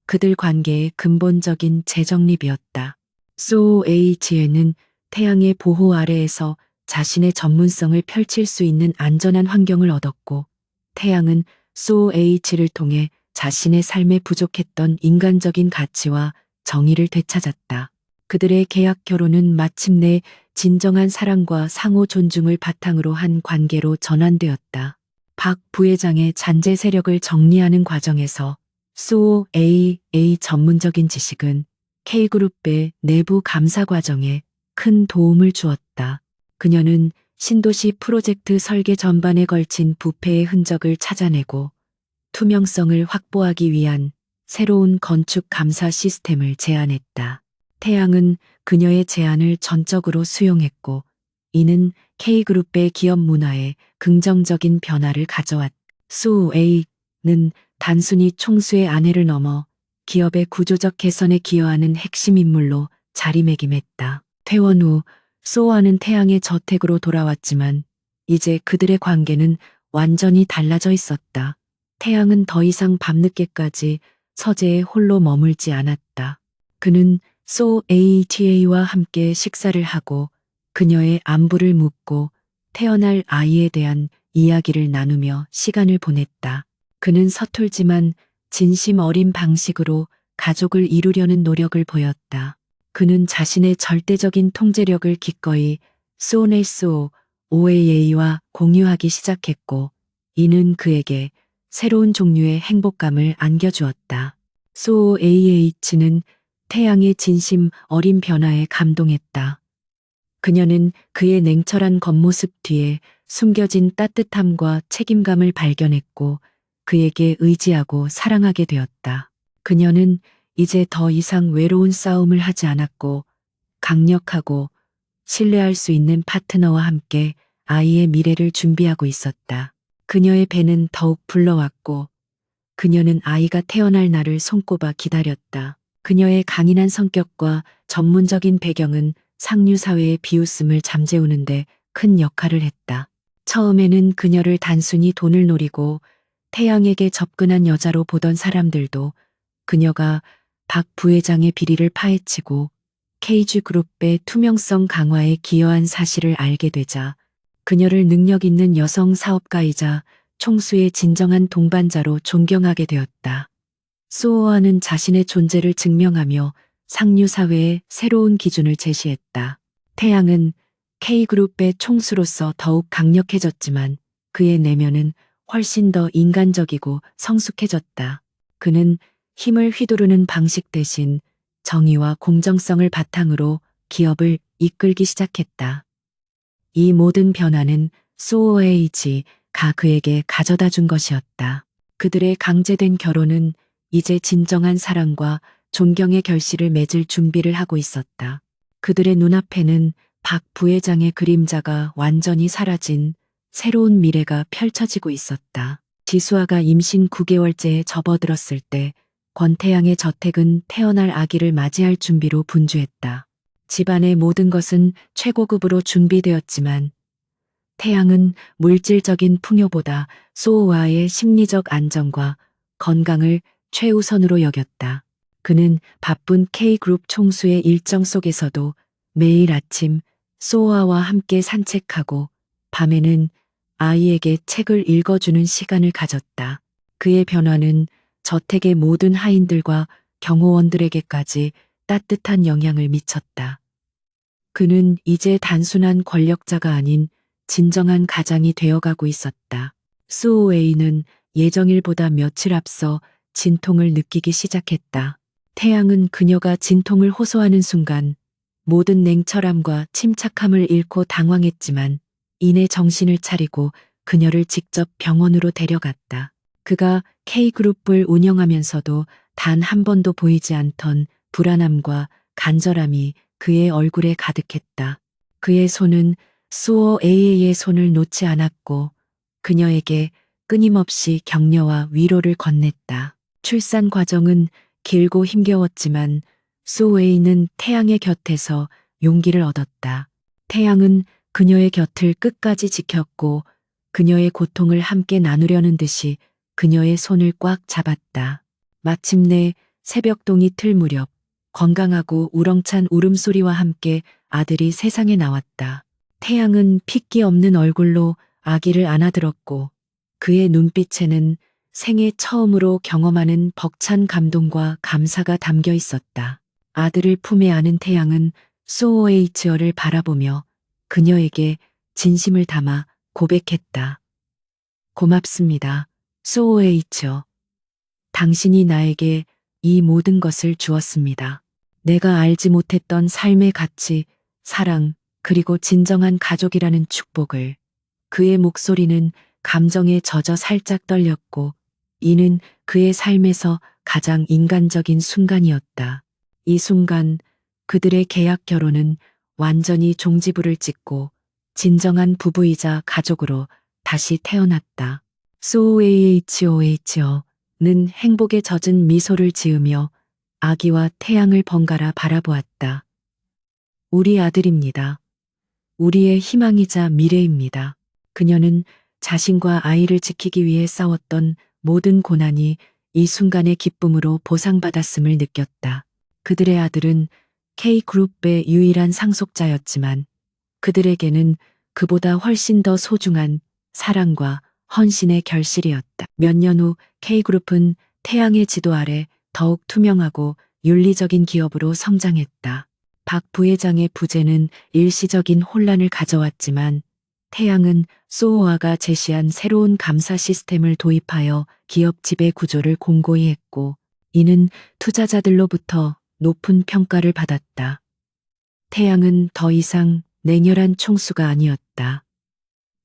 그들 관계의 근본적인 재정립이었다. 소에이지에는 태양의 보호 아래에서 자신의 전문성을 펼칠 수 있는 안전한 환경을 얻었고, 태양은 소에이지를 통해 자신의 삶에 부족했던 인간적인 가치와 정의를 되찾았다. 그들의 계약 결혼은 마침내 진정한 사랑과 상호 존중을 바탕으로 한 관계로 전환되었다. 박 부회장의 잔재 세력을 정리하는 과정에서 소AA 전문적인 지식은 K그룹의 내부 감사 과정에 큰 도움을 주었다. 그녀는 신도시 프로젝트 설계 전반에 걸친 부패의 흔적을 찾아내고 투명성을 확보하기 위한 새로운 건축 감사 시스템을 제안했다. 태양은 그녀의 제안을 전적으로 수용했고, 이는 K그룹의 기업 문화에 긍정적인 변화를 가져왔다. 수에이는 단순히 총수의 아내를 넘어 기업의 구조적 개선에 기여하는 핵심 인물로 자리매김했다. 퇴원 후 소아는 태양의 저택으로 돌아왔지만 이제 그들의 관계는 완전히 달라져 있었다. 태양은 더 이상 밤늦게까지 서재에 홀로 머물지 않았다. 그는 소AGA와 함께 식사를 하고 그녀의 안부를 묻고 태어날 아이에 대한 이야기를 나누며 시간을 보냈다. 그는 서툴지만 진심 어린 방식으로 가족을 이루려는 노력을 보였다. 그는 자신의 절대적인 통제력을 기꺼이 소네소 OAA와 공유하기 시작했고, 이는 그에게 새로운 종류의 행복감을 안겨주었다. 소AH는 태양의 진심 어린 변화에 감동했다. 그녀는 그의 냉철한 겉모습 뒤에 숨겨진 따뜻함과 책임감을 발견했고 그에게 의지하고 사랑하게 되었다. 그녀는 이제 더 이상 외로운 싸움을 하지 않았고 강력하고 신뢰할 수 있는 파트너와 함께 아이의 미래를 준비하고 있었다. 그녀의 배는 더욱 불러왔고 그녀는 아이가 태어날 날을 손꼽아 기다렸다. 그녀의 강인한 성격과 전문적인 배경은 상류 사회의 비웃음을 잠재우는데 큰 역할을 했다. 처음에는 그녀를 단순히 돈을 노리고 태양에게 접근한 여자로 보던 사람들도 그녀가 박 부회장의 비리를 파헤치고 KG그룹의 투명성 강화에 기여한 사실을 알게 되자 그녀를 능력 있는 여성 사업가이자 총수의 진정한 동반자로 존경하게 되었다. 소어는 자신의 존재를 증명하며 상류 사회에 새로운 기준을 제시했다. 태양은 K그룹의 총수로서 더욱 강력해졌지만 그의 내면은 훨씬 더 인간적이고 성숙해졌다. 그는 힘을 휘두르는 방식 대신 정의와 공정성을 바탕으로 기업을 이끌기 시작했다. 이 모든 변화는 소에이지가 그에게 가져다 준 것이었다. 그들의 강제된 결혼은 이제 진정한 사랑과 존경의 결실을 맺을 준비를 하고 있었다. 그들의 눈앞에는 박 부회장의 그림자가 완전히 사라진 새로운 미래가 펼쳐지고 있었다. 지수아가 임신 9개월째에 접어들었을 때 권태양의 저택은 태어날 아기를 맞이할 준비로 분주했다. 집안의 모든 것은 최고급으로 준비되었지만 태양은 물질적인 풍요보다 소호와의 심리적 안정과 건강을 최우선으로 여겼다. 그는 바쁜 K그룹 총수의 일정 속에서도 매일 아침 소호와와 함께 산책하고 밤에는 아이에게 책을 읽어주는 시간을 가졌다. 그의 변화는 저택의 모든 하인들과 경호원들에게까지 따뜻한 영향을 미쳤다. 그는 이제 단순한 권력자가 아닌 진정한 가장이 되어가고 있었다. 수오웨이는 예정일보다 며칠 앞서 진통을 느끼기 시작했다. 태양은 그녀가 진통을 호소하는 순간 모든 냉철함과 침착함을 잃고 당황했지만 이내 정신을 차리고 그녀를 직접 병원으로 데려갔다. 그가 K그룹을 운영하면서도 단 한 번도 보이지 않던 불안함과 간절함이 그의 얼굴에 가득했다. 그의 손은 수호 A의 손을 놓지 않았고 그녀에게 끊임없이 격려와 위로를 건넸다. 출산 과정은 길고 힘겨웠지만 수호 A는 태양의 곁에서 용기를 얻었다. 태양은 그녀의 곁을 끝까지 지켰고 그녀의 고통을 함께 나누려는 듯이 그녀의 손을 꽉 잡았다. 마침내 새벽동이 틀 무렵 건강하고 우렁찬 울음소리와 함께 아들이 세상에 나왔다. 태양은 핏기 없는 얼굴로 아기를 안아들었고 그의 눈빛에는 생애 처음으로 경험하는 벅찬 감동과 감사가 담겨 있었다. 아들을 품에 안은 태양은 소오에이츠어를 바라보며 그녀에게 진심을 담아 고백했다. 고맙습니다. 소오에이츠어. 당신이 나에게 이 모든 것을 주었습니다. 내가 알지 못했던 삶의 가치, 사랑, 그리고 진정한 가족이라는 축복을. 그의 목소리는 감정에 젖어 살짝 떨렸고 이는 그의 삶에서 가장 인간적인 순간이었다. 이 순간 그들의 계약 결혼은 완전히 종지부를 찍고 진정한 부부이자 가족으로 다시 태어났다. 소에이치오에이치어는 행복에 젖은 미소를 지으며 아기와 태양을 번갈아 바라보았다. 우리 아들입니다. 우리의 희망이자 미래입니다. 그녀는 자신과 아이를 지키기 위해 싸웠던 모든 고난이 이 순간의 기쁨으로 보상받았음을 느꼈다. 그들의 아들은 K그룹의 유일한 상속자였지만 그들에게는 그보다 훨씬 더 소중한 사랑과 헌신의 결실이었다. 몇 년 후 K그룹은 태양의 지도 아래 더욱 투명하고 윤리적인 기업으로 성장했다. 박 부회장의 부재는 일시적인 혼란을 가져왔지만 태양은 소호아가 제시한 새로운 감사 시스템을 도입하여 기업 지배 구조를 공고히 했고 이는 투자자들로부터 높은 평가를 받았다. 태양은 더 이상 냉혈한 총수가 아니었다.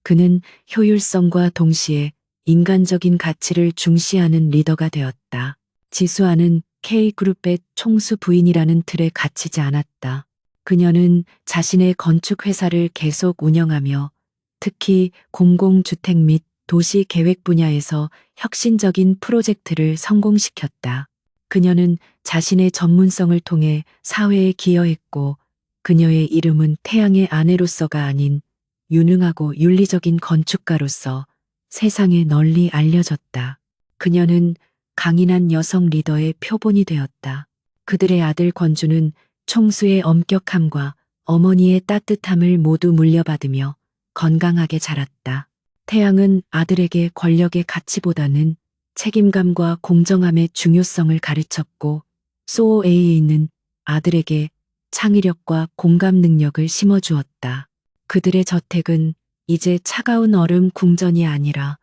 그는 효율성과 동시에 인간적인 가치를 중시하는 리더가 되었다. 지수아는 K그룹의 총수 부인이라는 틀에 갇히지 않았다. 그녀는 자신의 건축 회사를 계속 운영하며 특히 공공주택 및 도시 계획 분야에서 혁신적인 프로젝트를 성공시켰다. 그녀는 자신의 전문성을 통해 사회에 기여했고 그녀의 이름은 태양의 아내로서가 아닌 유능하고 윤리적인 건축가로서 세상에 널리 알려졌다. 그녀는 강인한 여성 리더의 표본이 되었다. 그들의 아들 권주는 총수의 엄격함과 어머니의 따뜻함을 모두 물려받으며 건강하게 자랐다. 태양은 아들에게 권력의 가치보다는 책임감과 공정함의 중요성을 가르쳤고 소에이는 아들에게 창의력과 공감 능력을 심어주었다. 그들의 저택은 이제 차가운 얼음 궁전이 아니라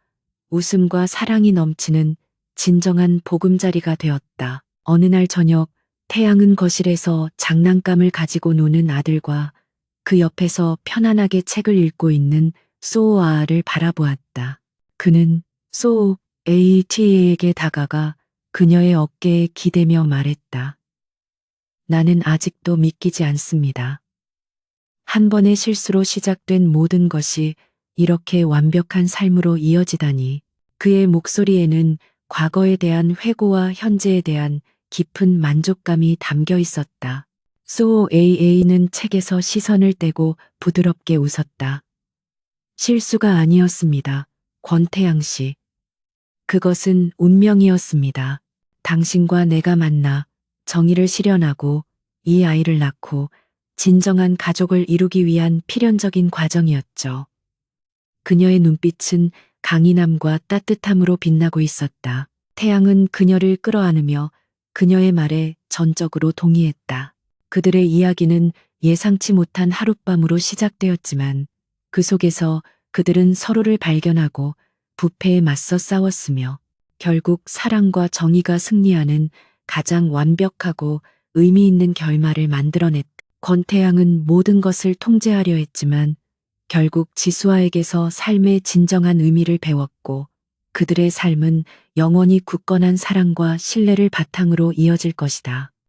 웃음과 사랑이 넘치는 진정한 보금자리가 되었다. 어느 날 저녁 태양은 거실에서 장난감을 가지고 노는 아들과 그 옆에서 편안하게 책을 읽고 있는 소아를 바라보았다. 그는 소에이티에게 다가가 그녀의 어깨에 기대며 말했다. 나는 아직도 믿기지 않습니다. 한 번의 실수로 시작된 모든 것이 이렇게 완벽한 삶으로 이어지다니. 그의 목소리에는 과거에 대한 회고와 현재에 대한 깊은 만족감이 담겨 있었다. 소에이는 책에서 시선을 떼고 부드럽게 웃었다. 실수가 아니었습니다. 권태양 씨. 그것은 운명이었습니다. 당신과 내가 만나 정의를 실현하고 이 아이를 낳고 진정한 가족을 이루기 위한 필연적인 과정이었죠. 그녀의 눈빛은 강인함과 따뜻함으로 빛나고 있었다. 태양은 그녀를 끌어안으며 그녀의 말에 전적으로 동의했다. 그들의 이야기는 예상치 못한 하룻밤으로 시작되었지만 그 속에서 그들은 서로를 발견하고 부패에 맞서 싸웠으며 결국 사랑과 정의가 승리하는 가장 완벽하고 의미 있는 결말을 만들어냈다. 권태양은 모든 것을 통제하려 했지만 결국 지수아에게서 삶의 진정한 의미를 배웠고 그들의 삶은 영원히 굳건한 사랑과 신뢰를 바탕으로 이어질 것이다.